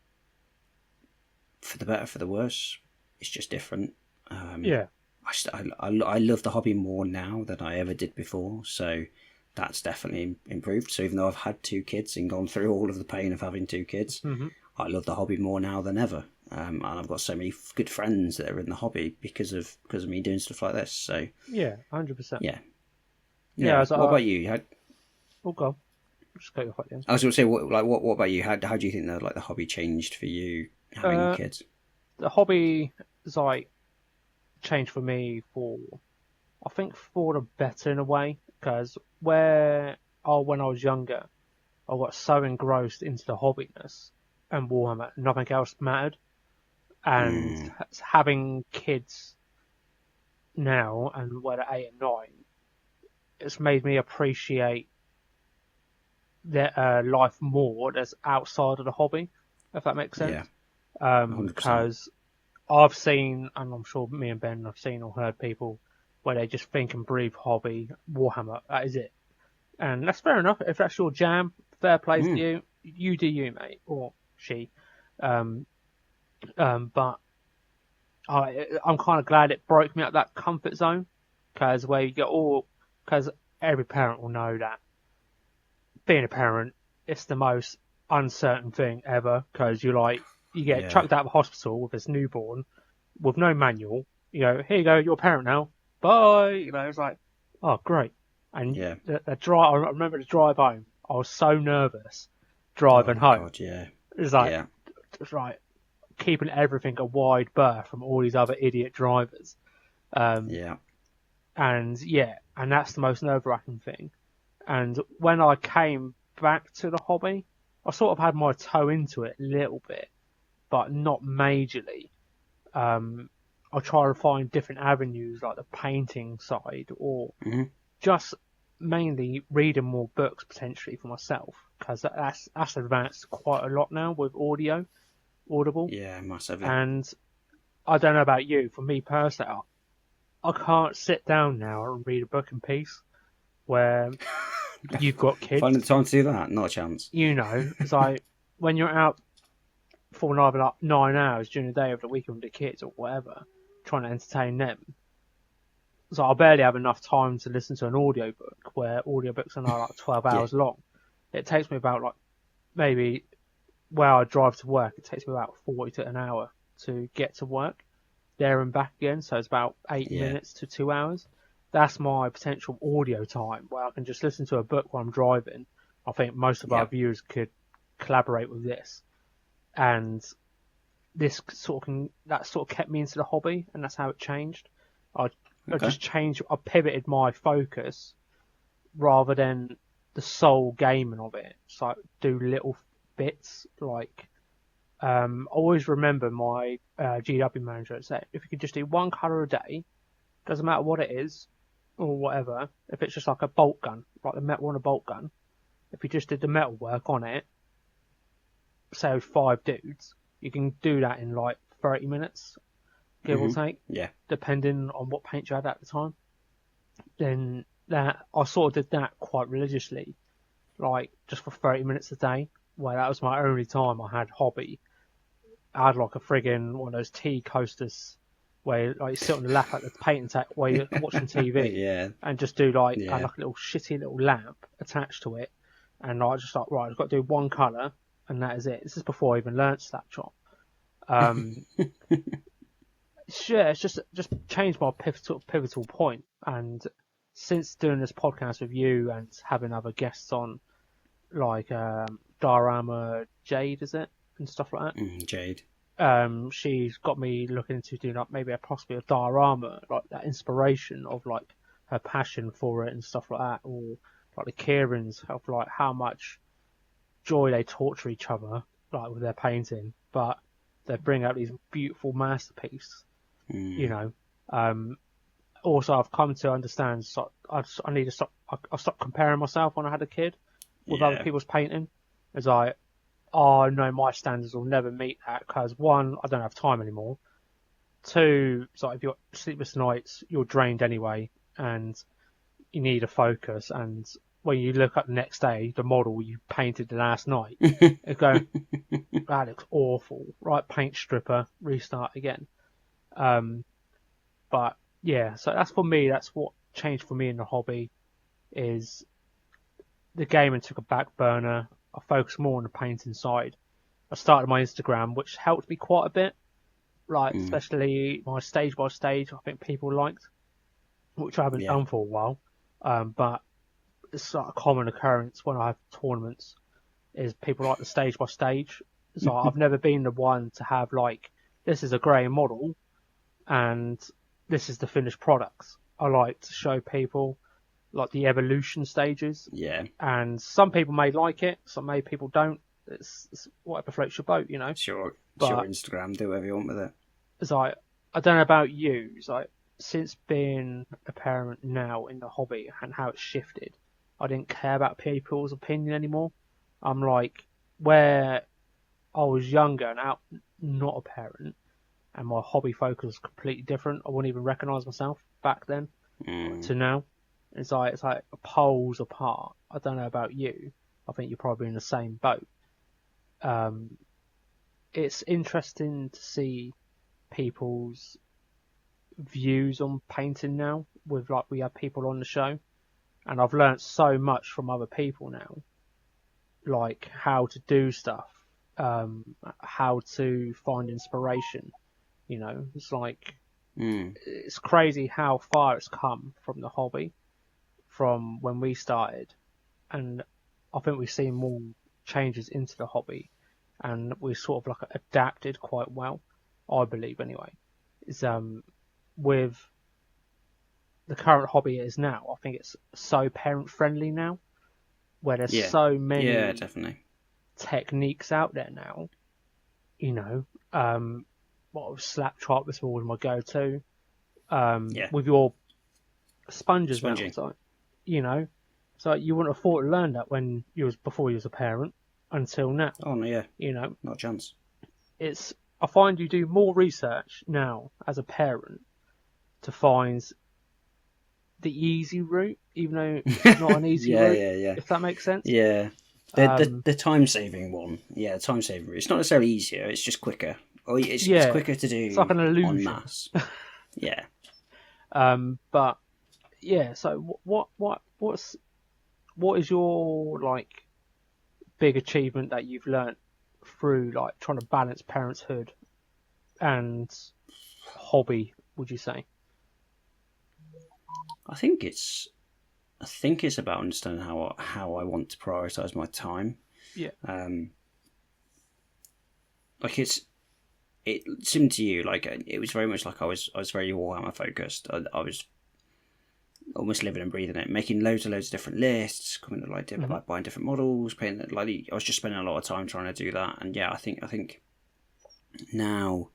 the better, for the worse. It's just different. I love the hobby more now than I ever did before, so that's definitely improved. So even though I've had 2 kids and gone through all of the pain of having 2 kids, I love the hobby more now than ever. And I've got so many good friends that are in the hobby because of me doing stuff like this. So 100%. Yeah. What about you? Oh, go on. Just cut your foot in. I was going to say, what about you? How do you think the hobby changed for you having kids? The hobby is changed for me I think for the better in a way, because when I was younger, I got so engrossed into the hobbiness and Warhammer, nothing else mattered. And having kids now, and when they're 8 and 9, it's made me appreciate their life more that's outside of the hobby, if that makes sense. Yeah, 100%. Because I've seen, and I'm sure me and Ben have seen or heard people where they just think and breathe hobby, Warhammer, that is it. And that's fair enough. If that's your jam, fair play to you. You do you, mate, or she. But I'm kind of glad it broke me out that comfort zone, because where you get because every parent will know that being a parent, it's the most uncertain thing ever, because you get chucked out of the hospital with this newborn with no manual. Here you go, you're a parent now. Bye. It's like, oh, great. And the drive, I remember the drive home. I was so nervous driving home. God, yeah. It's like, it's right, keeping everything a wide berth from all these other idiot drivers. And that's the most nerve-wracking thing. And when I came back to the hobby, I sort of had my toe into it a little bit, but not majorly. I try to find different avenues, like the painting side, or just mainly reading more books potentially for myself, because that's advanced quite a lot now with Audible. Yeah, massively. And I don't know about you, for me personally, I can't sit down now and read a book in peace. Where you've got kids. Finding the time to do that? Not a chance. It's like when you're out for another 9 hours during the day of the weekend with the kids or whatever, trying to entertain them. So I barely have enough time to listen to an audiobook, where audiobooks are now like 12 hours long. It takes me about maybe where I drive to work, it takes me about 40 to an hour to get to work, there and back again. So it's about 8 minutes to 2 hours. That's my potential audio time, where I can just listen to a book while I'm driving. I think most of our viewers could collaborate with this. And that sort of kept me into the hobby, and that's how it changed. I pivoted my focus rather than the sole gaming of it. So I do little bits, I always remember my GW manager said, if you could just do one colour a day, doesn't matter what it is, or whatever, if it's just like a bolt gun, like the metal on a bolt gun, if you just did the metal work on it, say with 5 dudes, you can do that in 30 minutes, give or take, depending on what paint you had at the time. Then I sort of did that quite religiously, just for 30 minutes a day, where that was my only time I had hobby. I had a friggin' one of those tea coasters where you sit on the lap at the painting table while you're watching TV and just do a little shitty little lamp attached to it, and I just right, I've got to do one colour and that is it. This is before I even learnt Snapshot. It's just changed my pivotal point, and since doing this podcast with you and having other guests on, Diorama Jade, is it, and stuff like that. Jade. She's got me looking into doing possibly a diorama, that inspiration of her passion for it and stuff like that, or the Kierans of how much joy they torture each other with their painting, but they bring out these beautiful masterpieces. Also I've come to understand, I need to stop. I stopped comparing myself when I had a kid with other people's painting, as no, my standards will never meet that, because 1, I don't have time anymore. 2, if you're sleepless nights, you're drained anyway, and you need a focus. And when you look at the next day, the model you painted the last night, you go, that looks awful. Right, paint stripper, restart again. But yeah, so that's for me. That's what changed for me in the hobby. Is the gaming took a back burner. I focused more on the painting side. I started my Instagram, which helped me quite a bit. Especially my stage by stage, I think people liked, which I haven't done for a while. But it's a common occurrence when I have tournaments, is people like the stage by stage. So I've never been the one to have this is a grey model and this is the finished products. I like to show people like the evolution stages. Yeah. And some people may like it, some people don't. It's whatever floats your boat, Sure. But Instagram, do whatever you want with it. it's like, I don't know about you. It's like, since being a parent now in the hobby and how it's shifted, I didn't care about people's opinion anymore. I'm like, where I was younger and out, not a parent, and my hobby focus was completely different. I wouldn't even recognise myself back then to now. It's like poles apart. I don't know about you. I think you're probably in the same boat. It's interesting to see people's views on painting now. We have people on the show, and I've learnt so much from other people now, like how to do stuff, how to find inspiration. It's like it's crazy how far it's come from the hobby, from when we started, and I think we've seen more changes into the hobby, and we sort of like adapted quite well, I believe anyway. Is with the current hobby it is now, I think it's so parent friendly now, where there's so many definitely techniques out there now. What was slap chart was always my go-to. With your sponges now, it's like, so you wouldn't have thought to learn that before you was a parent until now. Oh no, yeah. Not a chance. I find you do more research now as a parent to find the easy route, even though it's not an easy route. Yeah. If that makes sense. Yeah. The time saving one. Yeah, the time saving route. It's not necessarily easier, it's just quicker. It's quicker to do. It's like an illusion. En masse. Yeah. But yeah, so what is your like big achievement that you've learnt through like trying to balance parenthood and hobby, would you say? I think it's about understanding how I want to prioritize my time. Yeah. Like it seemed to you like it was very much like I was very Warhammer focused. I was almost living and breathing it, making loads of different lists, coming to like buying different models, painting. Like I was just spending a lot of time trying to do that. And yeah, I think now,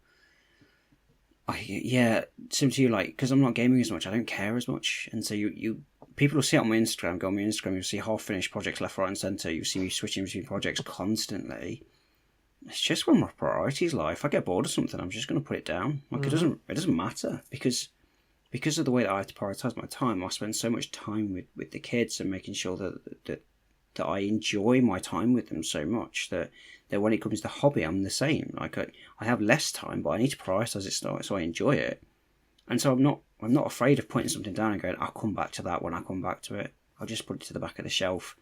it seemed to you like, because I'm not gaming as much, I don't care as much, and so you people will see it on my Instagram. Go on my Instagram, you'll see half finished projects left, right, and centre. You'll see me switching between projects constantly. It's just where my priorities lie. If I get bored of something, I'm just going to put it down. Like it doesn't matter because of the way that I have to prioritise my time. I spend so much time with the kids and making sure that I enjoy my time with them so much that when it comes to hobby, I'm the same. Like I have less time, but I need to prioritise it so I enjoy it. And so I'm not afraid of putting something down and going, I'll come back to that when I come back to it. I'll just put it to the back of the shelf.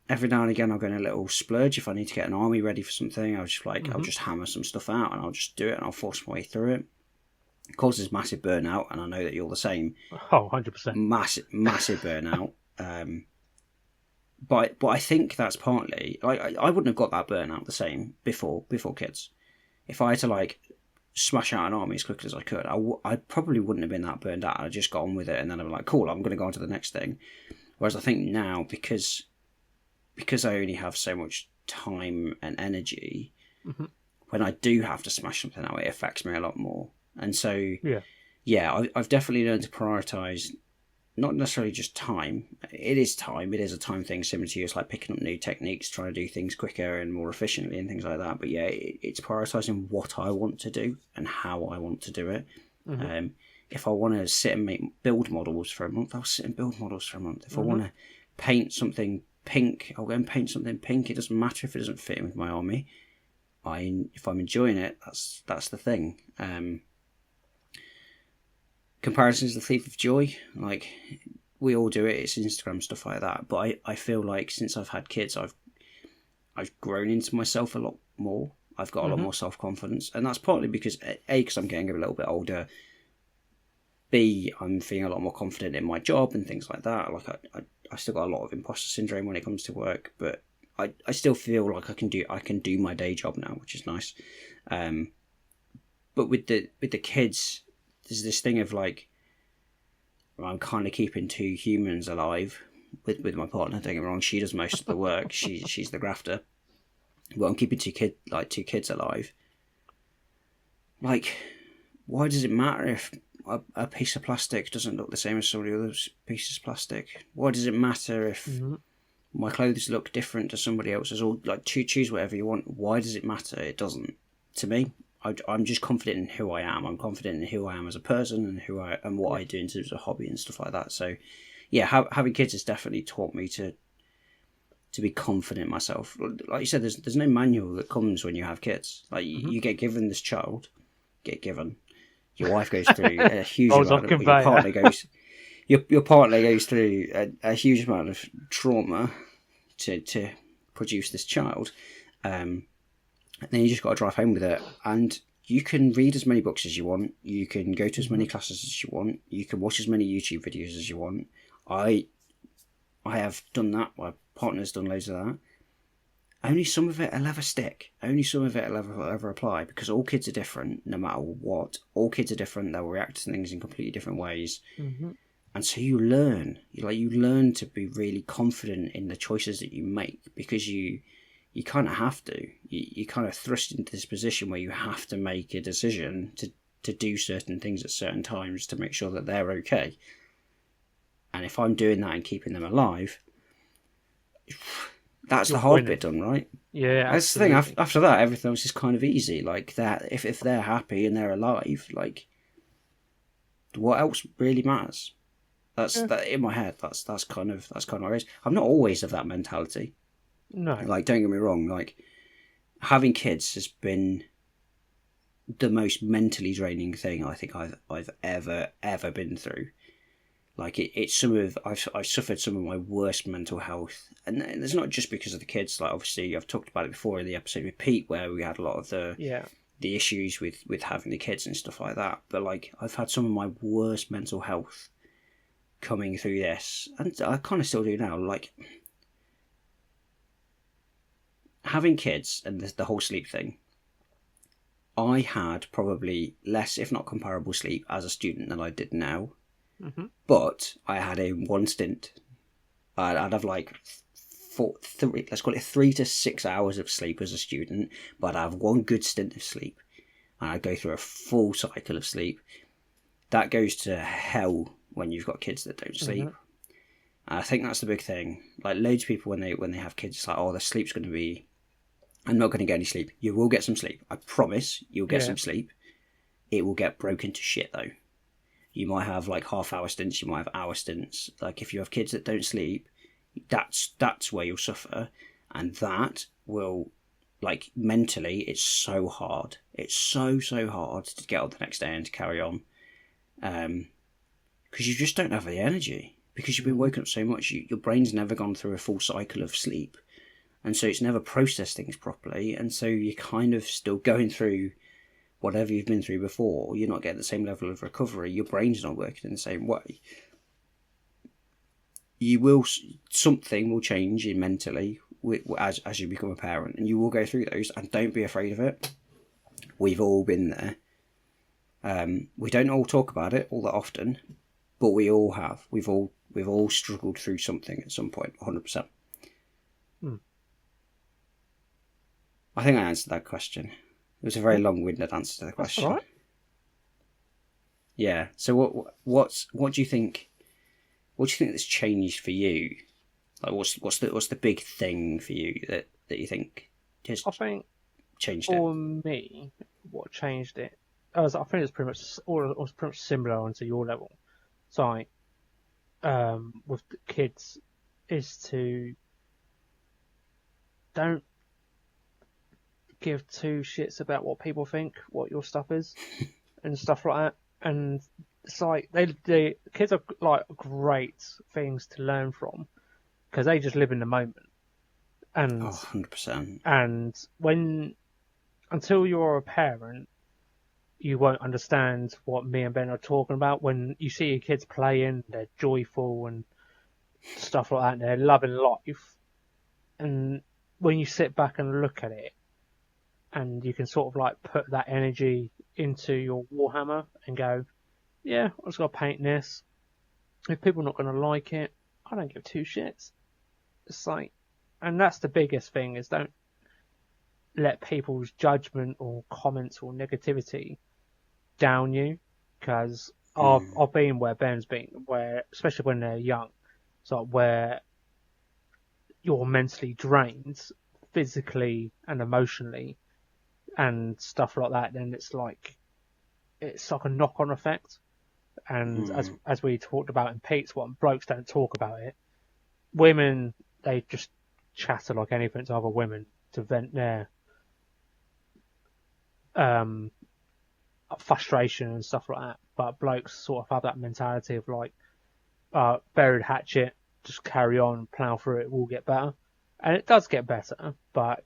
Every now and again, I'll go in a little splurge if I need to get an army ready for something. I'll just hammer some stuff out and I'll just do it and I'll force my way through it. It causes massive burnout, and I know that you're the same. Oh, 100%. Massive burnout. But I think that's partly like I wouldn't have got that burnout the same before kids. If I had to like smash out an army as quickly as I could, I probably wouldn't have been that burned out. I just got on with it, and then I'm like, cool, I'm going to go on to the next thing. Whereas I think now, because I only have so much time and energy, when I do have to smash something out, it affects me a lot more. And so, I've definitely learned to prioritise not necessarily just time. It is time. It is a time thing, similar to you. It's like picking up new techniques, trying to do things quicker and more efficiently and things like that. But yeah, it's prioritising what I want to do and how I want to do it. If I want to sit and build models for a month, I'll sit and build models for a month. If I want to paint something pink, I'll go and paint something pink. It doesn't matter if it doesn't fit in with my army. If I'm enjoying it, that's the thing. Comparison is the thief of joy. Like, we all do it. It's Instagram stuff like that. But I feel like since I've had kids, I've grown into myself a lot more. I've got a lot more self-confidence. And that's partly because, A, because I'm getting a little bit older. B, I'm feeling a lot more confident in my job and things like that. Like, I still got a lot of imposter syndrome when it comes to work. But I still feel like I can do my day job now, which is nice. But with the kids, there's this thing of like I'm kind of keeping 2 humans alive with my partner. Don't get me wrong, she does most of the work. She's the grafter. But I'm keeping 2 kids alive. Like, why does it matter if a piece of plastic doesn't look the same as somebody else's pieces of plastic? Why does it matter if my clothes look different to somebody else's? Or like, choose whatever you want. Why does it matter? It doesn't. To me, I'm just confident in who I am. I'm confident in who I am as a person and what I do in terms of hobby and stuff like that. So, yeah, having kids has definitely taught me to be confident in myself. Like you said, there's no manual that comes when you have kids. Like, you get given this child, your wife goes through a huge amount of, your partner goes through a huge amount of trauma to produce this child. And then you just got to drive home with it, and you can read as many books as you want. You can go to as many classes as you want. You can watch as many YouTube videos as you want. I have done that. My partner's done loads of that. Only some of it will ever stick. Only some of it will ever apply, because all kids are different, no matter what. All kids are different. They'll react to things in completely different ways. And so you learn. You learn to be really confident in the choices that you make, because you kind of have to. You kind of thrust into this position where you have to make a decision to do certain things at certain times to make sure that they're okay. And if I'm doing that and keeping them alive, that's the hard bit done, right? Yeah, that's absolutely. The thing. After that, everything else is kind of easy. Like that, if they're happy and they're alive, like, what else really matters? That's that in my head. That's kind of my race. I'm not always of that mentality. No. Like, don't get me wrong. Like, having kids has been the most mentally draining thing I think I've ever been through. Like, it's I've suffered some of my worst mental health, and it's not just because of the kids. Like, obviously, I've talked about it before in the episode with Pete, where we had a lot of the issues with having the kids and stuff like that. But like, I've had some of my worst mental health coming through this, and I kind of still do now. Like, having kids and the whole sleep thing, I had probably less, if not comparable, sleep as a student than I did now. But I had in one stint, I'd have like let's call it 3 to 6 hours of sleep as a student, but I'd have one good stint of sleep, and I'd go through a full cycle of sleep. That goes to hell when you've got kids that don't sleep. And I think that's the big thing. Like, loads of people, when they have kids, it's like, oh, the sleep's going to be, I'm not going to get any sleep. You will get some sleep. I promise you'll get some sleep. It will get broken to shit, though. You might have like half-hour stints, you might have hour stints. Like, if you have kids that don't sleep, that's where you'll suffer. And that will, like, mentally, it's so hard. It's so hard to get up the next day and to carry on. Because you just don't have the energy. Because you've been woken up so much, your brain's never gone through a full cycle of sleep. And so it's never processed things properly. And so you're kind of still going through whatever you've been through before. You're not getting the same level of recovery. Your brain's not working in the same way. Something will change in mentally as you become a parent, and you will go through those, and don't be afraid of it. We've all been there. We don't all talk about it all that often, but we all have. We've all struggled through something at some point, 100%. I think I answered that question. It was a very long-winded answer to the question. That's all right. Yeah. So what do you think? What do you think that's changed for you? Like, what's the big thing for you that you think has changed it? For me, what changed it? I think it's pretty much similar onto your level. So, with the kids, is to don't give 2 shits about what people think, what your stuff is, and stuff like that. And it's like the kids are like great things to learn from, because they just live in the moment. And 100%. And until you're a parent, you won't understand what me and Ben are talking about. When you see your kids playing, they're joyful and stuff like that, and they're loving life. And when you sit back and look at it, and you can sort of like put that energy into your Warhammer and go, yeah, I just got to paint this. If people are not going to like it, I don't give two shits. It's like, and that's the biggest thing, is don't let people's judgment or comments or negativity down you, because Mm. I've been where Ben's been, where especially when they're young, it's like where you're mentally drained, physically and emotionally, and stuff like that. Then it's like a knock on effect. And Mm. as we talked about in Pete's one, blokes don't talk about it. Women, they just chatter like anything to other women to vent their um, frustration and stuff like that. But blokes sort of have that mentality of like, buried hatchet, just carry on, plough through it, will get better. And it does get better, but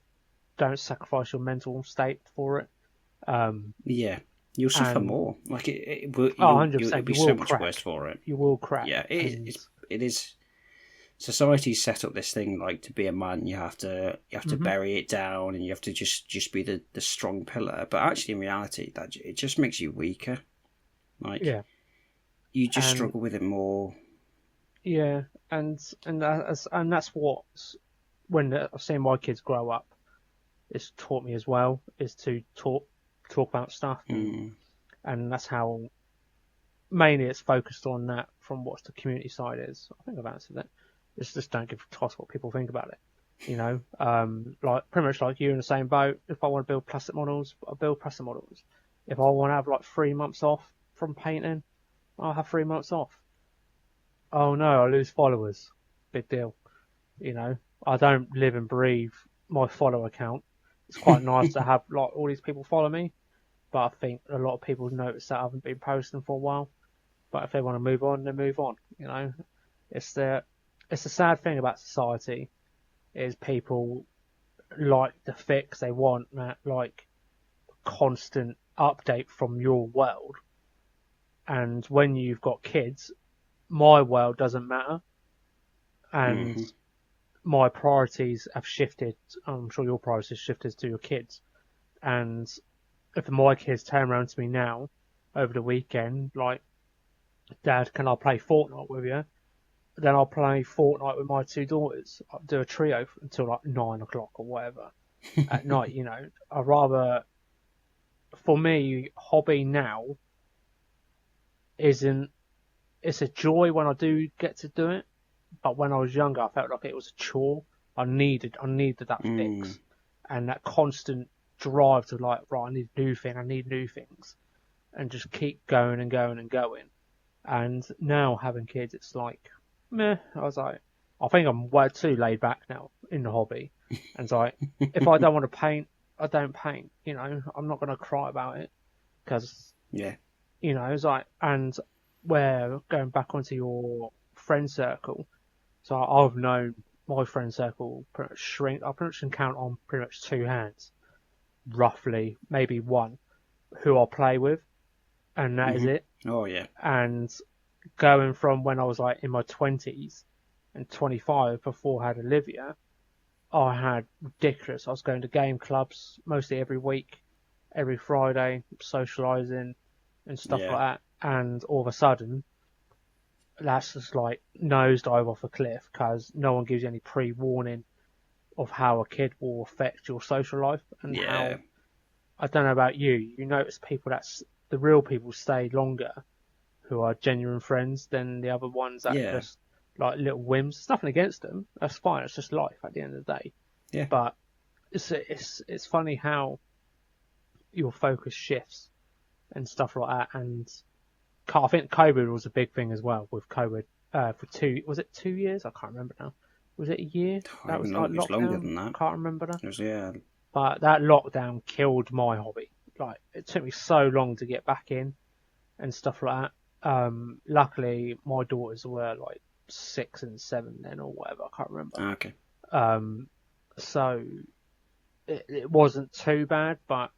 don't sacrifice your mental state for it. Um, Yeah, you'll suffer and more. Like it will, oh, it'll 100%, be you so will much worse crack. for it. You will crack. Yeah, And it is. Society's set up this thing like to be a man, you have to hmm bury it down, and you have to just be the strong pillar. But actually, in reality, that it just makes you weaker. Like yeah, you just and struggle with it more. yeah, and that's what when I've seen my kids grow up, it's taught me as well, is to talk about stuff, Mm. and that's how mainly it's focused on that from what the community side is. I think I've answered it. It's just don't give a toss what people think about it. Like pretty much like you in the same boat. If I want to build plastic models, I'll build plastic models. If I want to have like 3 months off from painting, I'll have 3 months off. Oh no, I lose followers. Big deal. You know, I don't live and breathe my follower count. It's quite nice to have like all these people follow me, but I think a lot of people notice that I haven't been posting for a while. But if they want to move on, they move on. You know, it's the sad thing about society is people like the fix, they want that like constant update from your world. And when you've got kids, my world doesn't matter, and Hmm. my priorities have shifted. I'm sure your priorities shifted to your kids. And if my kids turn around to me now over the weekend, like, Dad, can I play Fortnite with you? Then I'll play Fortnite with my two daughters. I'll do a trio until like 9 o'clock or whatever at night. You know, I rather, for me, hobby now isn't. It's a joy when I do get to do it, but when I was younger, I felt like it was a chore. I needed that Mm. fix, and that constant drive to like, right, I need new things, and just keep going and going and going. And now having kids, it's like, meh. I was like, I think I'm way too laid back now in the hobby. And it's like, if I don't want to paint, I don't paint. You know, I'm not going to cry about it because, Yeah. it's like, and where going back onto your friend circle, so I've known my friend circle pretty much shrink. I pretty much can count on pretty much two hands, roughly, maybe one, who I play with, and that is Hmm. it. Oh yeah. And going from when I was like in my 20s and 25 before I had Olivia, I had ridiculous. I was going to game clubs mostly every week, every Friday, socialising and stuff Yeah. like that. And all of a sudden, that's just like nosedive off a cliff because no one gives you any pre-warning of how a kid will affect your social life and Yeah. how, I don't know about you, you notice people the real people stay longer who are genuine friends than the other ones that are Yeah. just like little whims. There's nothing against them. That's fine. It's just life at the end of the day. Yeah. But it's funny how your focus shifts and stuff like that. And I think COVID was a big thing as well with COVID. For was it 2 years? I can't remember now. Was it a year? Oh, That even was long. like It's longer lockdown. than that. I can't remember now. It was, yeah. But that lockdown killed my hobby. Like it took me so long to get back in and stuff like that. Luckily, my daughters were like 6 and 7 then, or whatever. I can't remember. Ah, okay. Um, so it wasn't too bad, but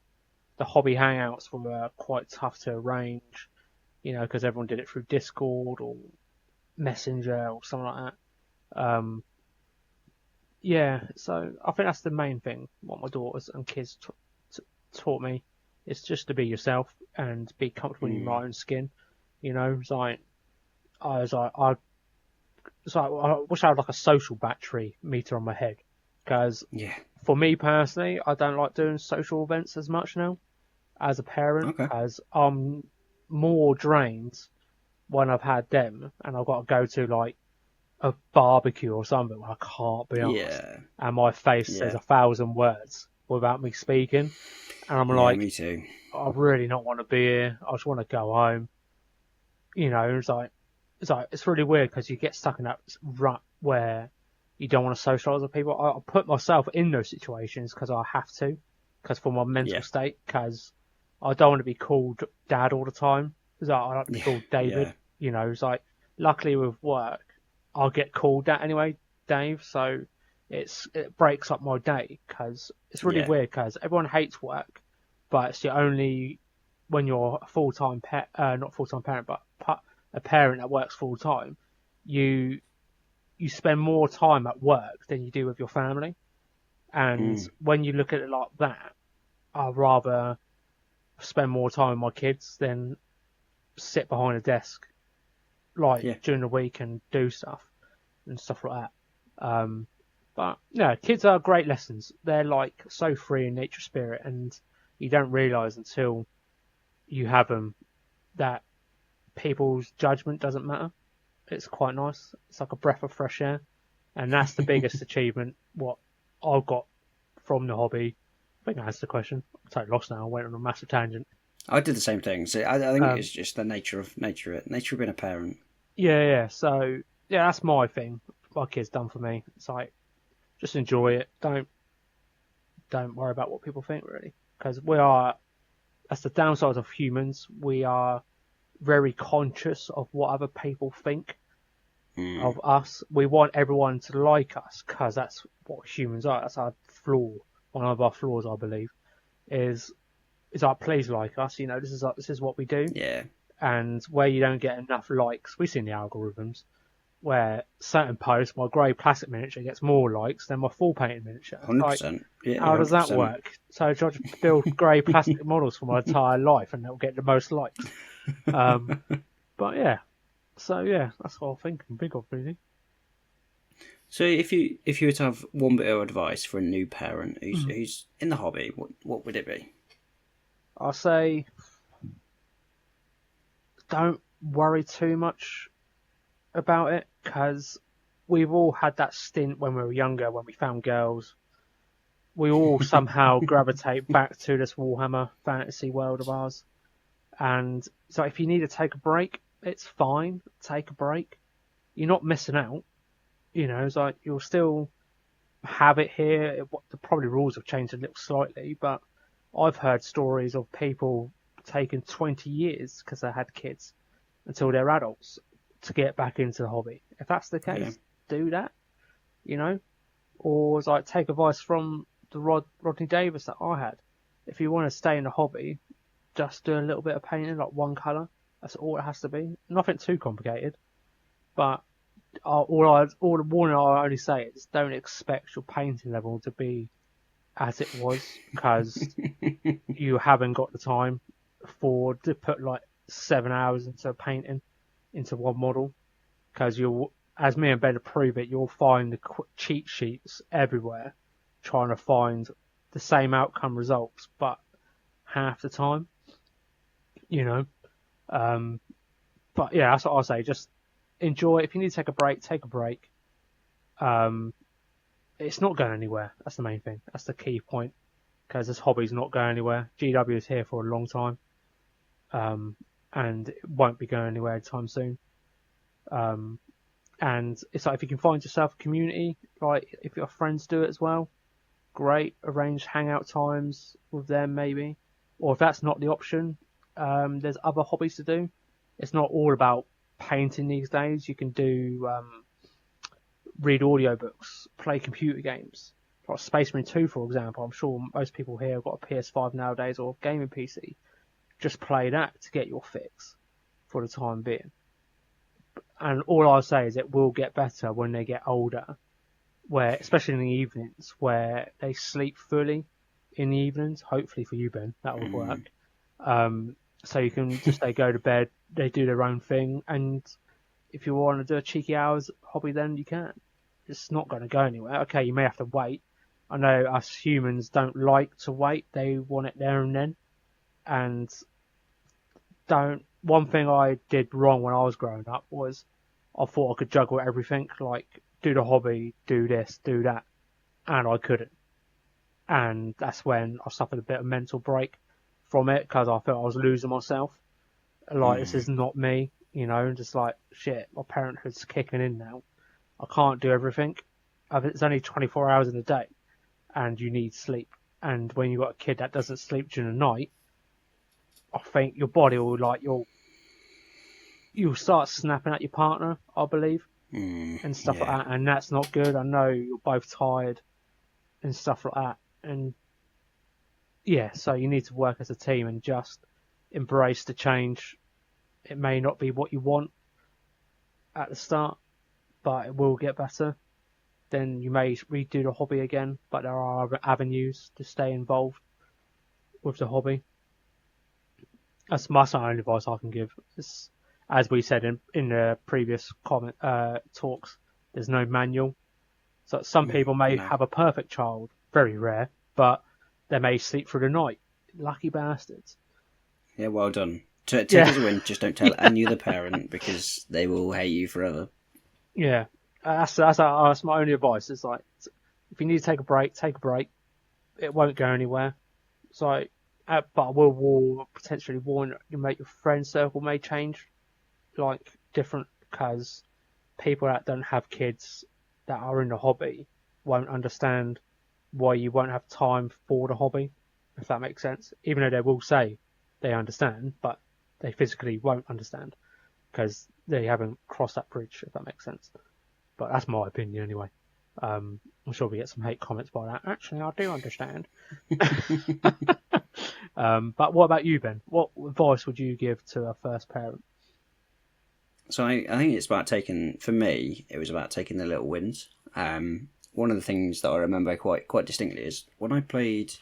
the hobby hangouts were quite tough to arrange. Because everyone did it through Discord or Messenger or something like that. Yeah, so I think that's the main thing. What my daughters and kids taught me is just to be yourself and be comfortable in your Mm. own skin. It's like I was like, I wish I had like a social battery meter on my head, because Yeah. for me personally, I don't like doing social events as much now as a parent, Okay. because I'm more drained when I've had them and I've got to go to like a barbecue or something where I can't be asked, Yeah. and my face says Yeah. 1,000 words without me speaking, and I'm Yeah. like, Me too. I really not want to be here. I just want to go home. It's really weird because you get stuck in that rut where you don't want to socialise with people. I put myself in those situations because I have to, because for my mental Yeah. state, because I don't want to be called dad all the time. Because I like to be Yeah. called David. Yeah. It's like, luckily with work, I'll get called that anyway, Dave. So it breaks up my day, because it's really Yeah. weird because everyone hates work, but it's the only when you're a full-time not full-time parent, but a parent that works full-time, you you spend more time at work than you do with your family. And Mm. when you look at it like that, I'd rather spend more time with my kids than sit behind a desk like Yeah. during the week and do stuff and stuff like that. But no, kids are great lessons. They're like so free in nature spirit, and you don't realise until you have them that people's judgment doesn't matter. It's quite nice. It's like a breath of fresh air, and that's the biggest achievement what I've got from the hobby. I think that's the question. I'm totally lost now. I went on a massive tangent. I did the same thing. So I think Um, it's just the nature of being a parent. yeah. So yeah, that's my thing. My kid's done for me. It's like, just enjoy it. Don't worry about what people think, really, because we are. That's the downside of humans. We are very conscious of what other people think Mm. of us. We want everyone to like us because that's what humans are. That's our flaw. One of our flaws, I believe, is like, please like us. This is what we do. Yeah. And where you don't get enough likes, we see in the algorithms where certain posts, my grey plastic miniature gets more likes than my full painted miniature. It's like, 100%. Yeah. how does that 100%. work? So I try to build grey plastic models for my entire life, and they'll get the most likes. Um, but yeah, so yeah, that's what I'm thinking. Big of really. So if you were to have one bit of advice for a new parent Mm. who's in the hobby, what would it be? I'll say, don't worry too much about it, because we've all had that stint when we were younger, when we found girls. We all somehow gravitate back to this Warhammer fantasy world of ours. And so if you need to take a break, it's fine. Take a break. You're not missing out. It's like you'll still have it here. The probably rules have changed a little slightly, but I've heard stories of people taking 20 years because they had kids until they're adults to get back into the hobby. If that's the Yeah. case, do that, you know? Or it's like, take advice from the Rodney Davis that I had. If you want to stay in the hobby, just do a little bit of painting, like one colour. That's all it has to be. Nothing too complicated. But all the warning I only say is, don't expect your painting level to be as it was, because you haven't got the time to put like 7 hours into painting into one model. Because as me and Ben prove it, you'll find the cheat sheets everywhere, trying to find the same outcome results, but half the time, you know. Um, but yeah, that's what I'll say. Just enjoy. If you need to take a break, take a break. Um, it's not going anywhere. That's the main thing. That's the key point. Because this hobby's not going anywhere. GW is here for a long time, and it won't be going anywhere anytime soon. And it's like, if you can find yourself a community, like if your friends do it as well, great. Arrange hangout times with them maybe, or if that's not the option, there's other hobbies to do. It's not all about painting these days. You can do read audiobooks, play computer games. Like Space Marine 2, for example. I'm sure most people here have got a PS5 nowadays or a gaming PC. Just play that to get your fix for the time being. And all I'll say is it will get better when they get older, where, especially in the evenings, where they sleep fully in the evenings. Hopefully for you, Ben, that would Mm. work. So you can just, they go to bed, they do their own thing, and If you want to do a cheeky hours hobby, then you can. It's not going to go anywhere. Okay, you may have to wait. I know us humans don't like to wait. They want it there and then. And don't. One thing I did wrong when I was growing up was I thought I could juggle everything, like do the hobby, do this, do that, and I couldn't. And that's when I suffered a bit of mental break from it because I felt I was losing myself. Like, this is not me, just like, shit, my parenthood's kicking in now. I can't do everything. It's only 24 hours in a day, and you need sleep. And when you've got a kid that doesn't sleep during the night, I think your body will, like, you'll start snapping at your partner, I believe, and stuff like that, and that's not good. I know you're both tired and stuff like that, and yeah, so you need to work as a team and just embrace the change. It may not be what you want at the start, but it will get better. Then you may redo the hobby again, but there are other avenues to stay involved with the hobby. That's my only advice I can give. It's, as we said in the previous talks, there's no manual. So some people may have a perfect child, very rare, but they may sleep through the night. Lucky bastards. Yeah, well done. Take it as a win, just don't tell any other parent because they will hate you forever. Yeah, that's my only advice. It's like, if you need to take a break, take a break. It won't go anywhere. So, but I will potentially warn you, your friend circle may change, like different, because people that don't have kids that are in the hobby won't understand why you won't have time for the hobby, if that makes sense. Even though they will say they understand, but they physically won't understand because they haven't crossed that bridge, if that makes sense. But that's my opinion anyway. I'm sure we get some hate comments by that. Actually, I do understand. But what about you, Ben? What advice would you give to a first parent? So I think it's about for me, it was about taking the little wins. One of the things that I remember quite distinctly is when I played,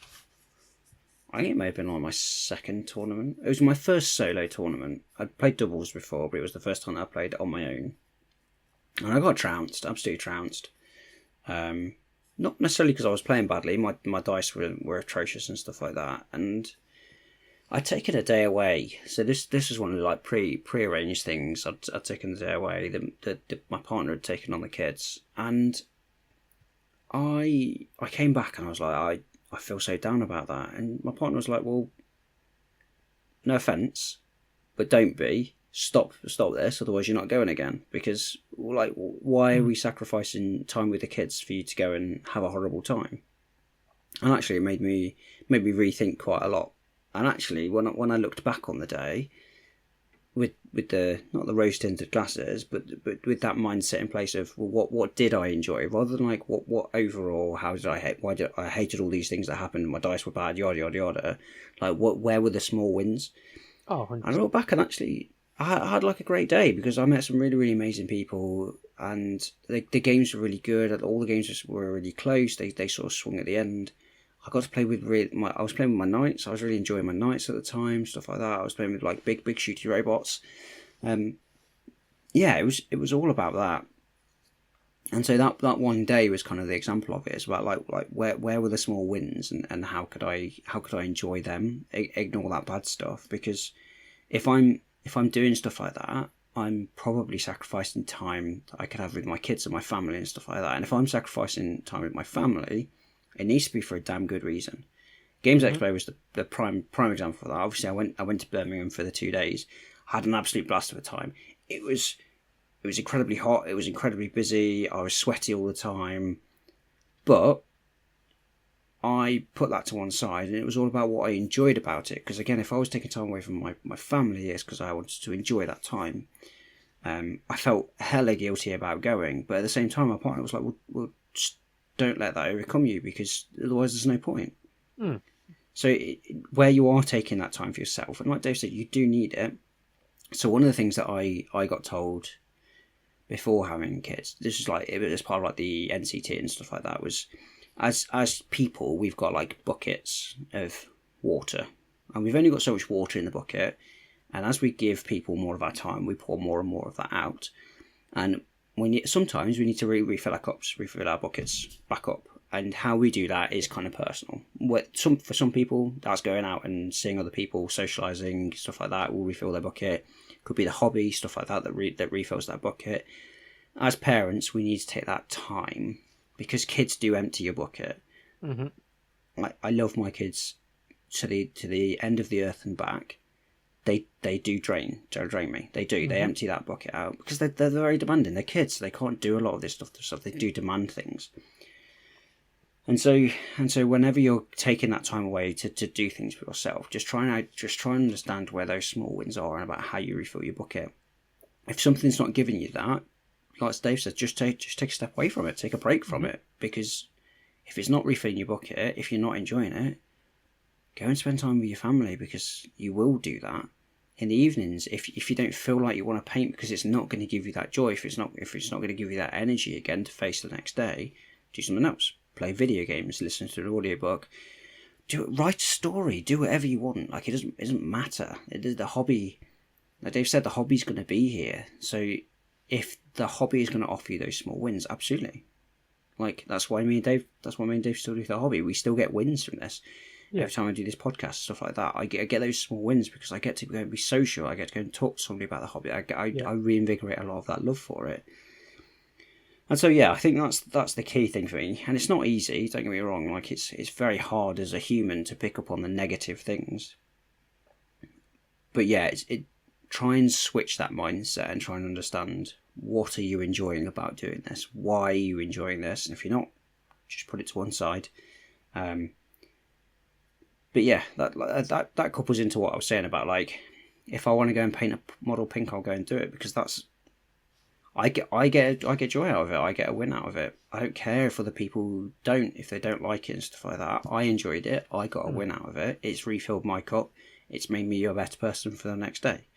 I think it may have been like my second tournament. It was my first solo tournament. I'd played doubles before, but it was the first time that I played on my own. And I got trounced, absolutely trounced. Not necessarily because I was playing badly. My dice were atrocious and stuff like that. And I'd taken a day away. So this was one of the like pre-arranged things. I'd taken the day away. My partner had taken on the kids. And I came back and I was like, I feel so down about that. And my partner was like, well, no offence, but don't be. Stop this, otherwise you're not going again. Because, like, why are we sacrificing time with the kids for you to go and have a horrible time? And actually, it made me rethink quite a lot. And actually, when I looked back on the day, with the not the rose tinted glasses, but with that mindset in place of, well, what did I enjoy, rather than like what overall, how did I hate? Why did I hated all these things that happened? My dice were bad, yada yada yada. Like, where were the small wins? Oh, 100%. I looked back and actually, I had like a great day because I met some really, really amazing people, and the games were really good. All the games were really close. They sort of swung at the end. I got to play with I was playing with my knights. I was really enjoying my knights at the time, stuff like that. I was playing with like big shooty robots. Yeah, it was all about that. And so that one day was kind of the example of it. It's about like where were the small wins, and how could I enjoy them, ignore that bad stuff, because if I'm doing stuff like that, I'm probably sacrificing time that I could have with my kids and my family and stuff like that. And if I'm sacrificing time with my family, it needs to be for a damn good reason. Games Expo was the prime example for that. Obviously, I went to Birmingham for the 2 days, had an absolute blast of a time. It was incredibly hot. It was incredibly busy. I was sweaty all the time, but I put that to one side, and it was all about what I enjoyed about it. Because again, if I was taking time away from my family, it's because I wanted to enjoy that time. I felt hella guilty about going, but at the same time, my partner was like, well just don't let that overcome you, because otherwise there's no point. So where you are taking that time for yourself, and like Dave said, you do need it. So one of the things that I got told before having kids, this is like, it was part of like the NCT and stuff like that, was as people, we've got like buckets of water, and we've only got so much water in the bucket, and as we give people more of our time, we pour more and more of that out. And sometimes we need to refill our cups, refill our buckets back up. And how we do that is kind of personal. For some people, that's going out and seeing other people, socialising, stuff like that will refill their bucket. Could be the hobby, stuff like that that refills that bucket. As parents, we need to take that time because kids do empty your bucket. Mm-hmm. I love my kids to the end of the earth and back. They do drain me. They do. Mm-hmm. They empty that bucket out because they're very demanding. They're kids, so they can't do a lot of this stuff. They do demand things. And so whenever you're taking that time away to do things for yourself, just try and understand where those small wins are and about how you refill your bucket. If something's not giving you that, like Dave says, just take a step away from it, take a break from it, because if it's not refilling your bucket, if you're not enjoying it, go and spend time with your family, because you will do that. In the evenings, if you don't feel like you want to paint because it's not going to give you that joy, if it's not going to give you that energy again to face the next day, do something else. Play video games, listen to an audiobook, write a story, do whatever you want. Like, it doesn't matter. The hobby, like Dave said, the hobby's going to be here. So if the hobby is going to offer you those small wins, absolutely. Like, that's why me and Dave still do the hobby. We still get wins from this. Yeah. Every time I do this podcast, stuff like that, I get those small wins because I get to go and be social. I get to go and talk to somebody about the hobby. I reinvigorate a lot of that love for it. And so, yeah, I think that's the key thing for me. And it's not easy, don't get me wrong. Like, it's very hard as a human to pick up on the negative things. But yeah, try and switch that mindset and try and understand, what are you enjoying about doing this? Why are you enjoying this? And if you're not, just put it to one side. But yeah, that couples into what I was saying about, like, if I want to go and paint a model pink, I'll go and do it, because that's, I get joy out of it. I get a win out of it. I don't care if other people don't, if they don't like it and stuff like that. I enjoyed it. I got a win out of it. It's refilled my cup. It's made me a better person for the next day.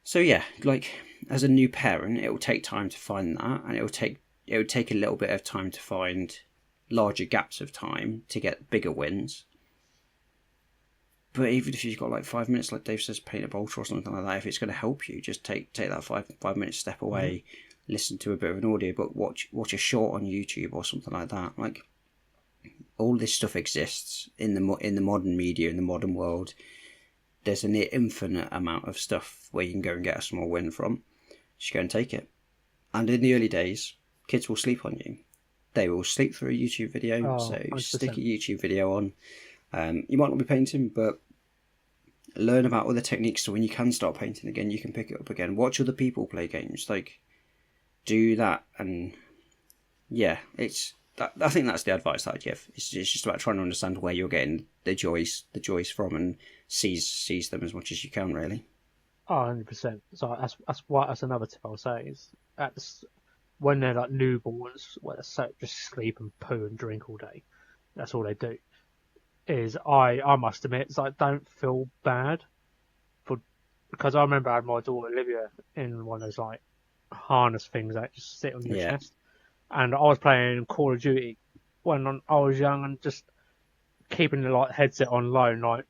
So yeah, like, as a new parent, it will take time to find that, and it will take a little bit of time to find larger gaps of time to get bigger wins. But even if you've got like 5 minutes, like Dave says, paint a bolter or something like that, if it's going to help you, just take that 5 minute step away, listen to a bit of an audiobook, watch a short on YouTube or something like that. Like, all this stuff exists in the modern media, in the modern world. There's an infinite amount of stuff where you can go and get a small win from. Just go and take it. And in the early days, kids will sleep on you. They will sleep through a YouTube video, so 100%. Stick a YouTube video on. You might not be painting, but learn about other techniques, so when you can start painting again, you can pick it up again. Watch other people play games. Like, do that, and yeah, I think that's the advice that I'd give. It's just about trying to understand where you're getting the joys from, and seize them as much as you can, really. 100%. So that's another tip I'll say is when they're like newborns, where they just sleep and poo and drink all day. That's all they do. Is I must admit, it's like, don't feel bad because I remember I had my daughter Olivia in one of those like harness things that just sit on your chest, and I was playing Call of Duty when I was young and just keeping the like headset on low, like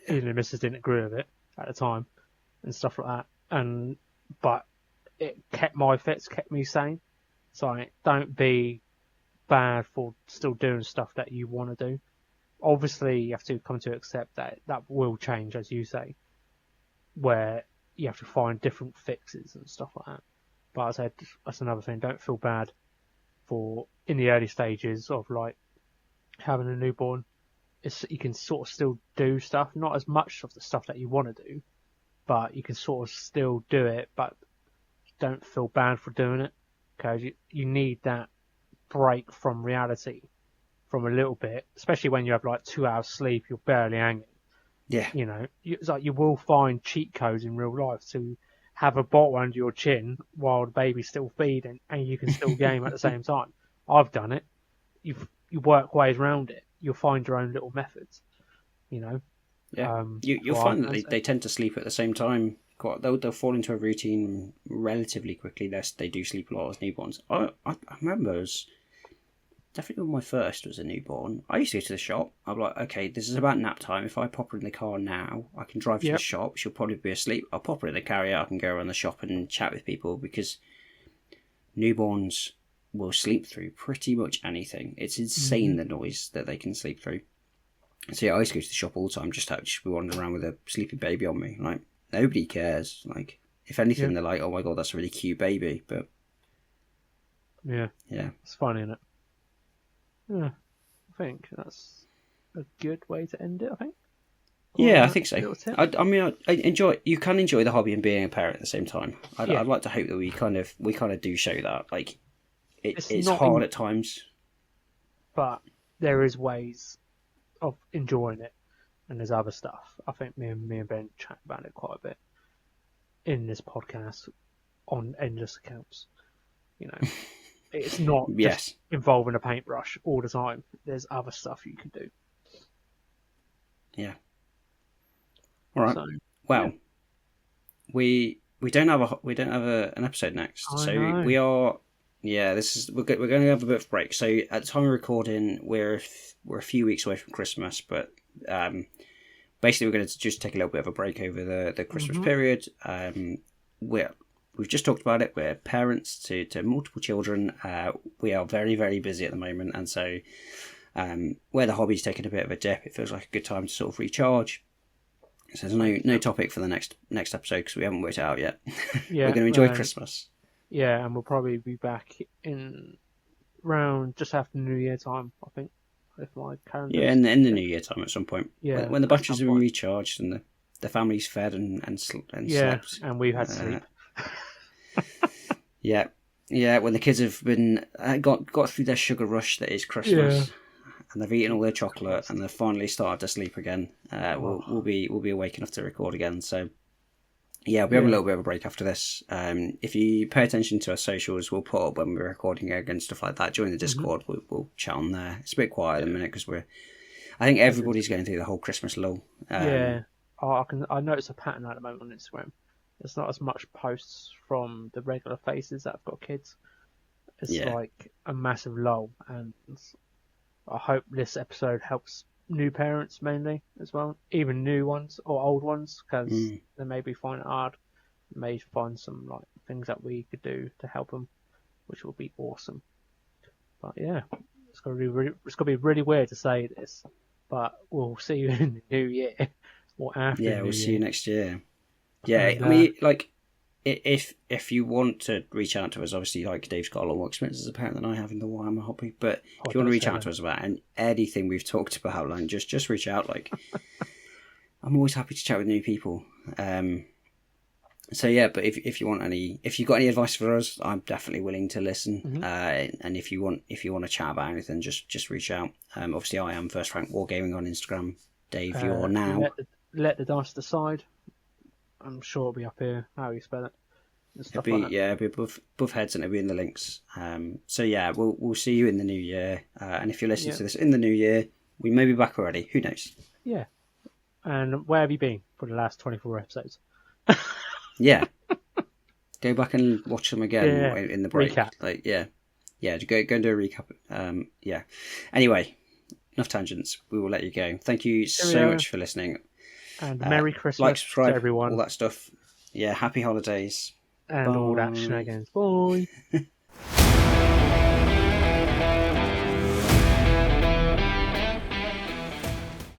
even the missus didn't agree with it at the time and stuff like that, but it kept my fits, kept me sane. So like, don't be bad for still doing stuff that you want to do. Obviously, you have to come to accept that will change, as you say, where you have to find different fixes and stuff like that. But I said, that's another thing. Don't feel bad for in the early stages of like having a newborn. You can sort of still do stuff, not as much of the stuff that you want to do, but you can sort of still do it. But don't feel bad for doing it, because you need that break from reality. From a little bit, especially when you have like 2 hours sleep, you're barely hanging. Yeah. You know, it's like you will find cheat codes in real life to have a bottle under your chin while the baby's still feeding, and you can still game at the same time. I've done it. You work ways around it. You'll find your own little methods. You know. Yeah. You'll find that they tend to sleep at the same time. They'll fall into a routine relatively quickly. They do sleep a lot as newborns. I remember definitely when my first was a newborn, I used to go to the shop. I'm like, okay, this is about nap time. If I pop her in the car now, I can drive to the Yep. shop. She'll probably be asleep. I'll pop her in the carrier. I can go around the shop and chat with people because newborns will sleep through pretty much anything. It's insane the noise that they can sleep through. So yeah, I used to go to the shop all the time, just to be wandering around with a sleepy baby on me. Like, nobody cares. Like, if anything, they're like, oh my god, that's a really cute baby. But yeah, it's funny, isn't it? Yeah, I think that's a good way to end it. I think. Yeah, I think so. I mean, I enjoy. You can enjoy the hobby and being a parent at the same time. I'd like to hope that we kind of do show that. Like, it's hard at times, but there is ways of enjoying it, and there's other stuff. I think me and Ben chat about it quite a bit in this podcast on endless accounts. You know, it's not just involving a paintbrush all the time. There's other stuff you can do. Yeah. All right. So, we don't have an episode next, we are. Yeah, we're going to have a bit of a break. So at the time of recording, we're a few weeks away from Christmas, but basically we're going to just take a little bit of a break over the Christmas period. We've just talked about it. We're parents to multiple children. We are very, very busy at the moment, and so where the hobby's taking a bit of a dip, it feels like a good time to sort of recharge. So there's no topic for the next episode because we haven't worked it out yet. Yeah, we're going to enjoy Christmas. Yeah, and we'll probably be back in around just after New Year time, I think. If my calendar. Yeah, in the New Year time at some point. Yeah, when the batteries are recharged and the family's fed and slept. And we've had sleep. Yeah. When the kids have been got through their sugar rush that is Christmas, and they've eaten all their chocolate and they've finally started to sleep again. We'll be awake enough to record again. So. Yeah, we have a little bit of a break after this. If you pay attention to our socials, we'll put up when we're recording again, stuff like that. Join the Discord, we'll chat on there. It's a bit quiet at the minute because I think everybody's going through the whole Christmas lull. I notice a pattern at the moment on Instagram. There's not as much posts from the regular faces that have got kids. It's like a massive lull, and I hope this episode helps new parents mainly as well, even new ones or old ones, because they maybe find it hard, may find some like things that we could do to help them, which will be awesome. But yeah, it's gonna be really weird to say this, but we'll see you in the new year or after. Yeah, we'll see you next year. Yeah, and, I mean, like, if you want to reach out to us, obviously, like, Dave's got a lot more experience as a parent than I have in the Warhammer hobby, but if you want to reach out to us about anything we've talked about, like, just reach out. Like, I'm always happy to chat with new people. So yeah, but if you've got any advice for us, I'm definitely willing to listen. And if you want to chat about anything, just reach out. Obviously, I am First Rank Wargaming on Instagram. Dave, you're now. Let the dice decide. I'm sure it'll be up here, how you spell it. It'll be above heads, and it'll be in the links. So yeah, we'll see you in the new year. And if you're listening to this in the new year, we may be back already. Who knows? Yeah. And where have you been for the last 24 episodes? Yeah. Go back and watch them again in the break. Recap. Like, yeah, go and do a recap. Yeah. Anyway, enough tangents. We will let you go. Thank you so much for listening. And Merry Christmas like, subscribe, to everyone. All that stuff. Yeah, happy holidays. And all that shenanigans. Bye.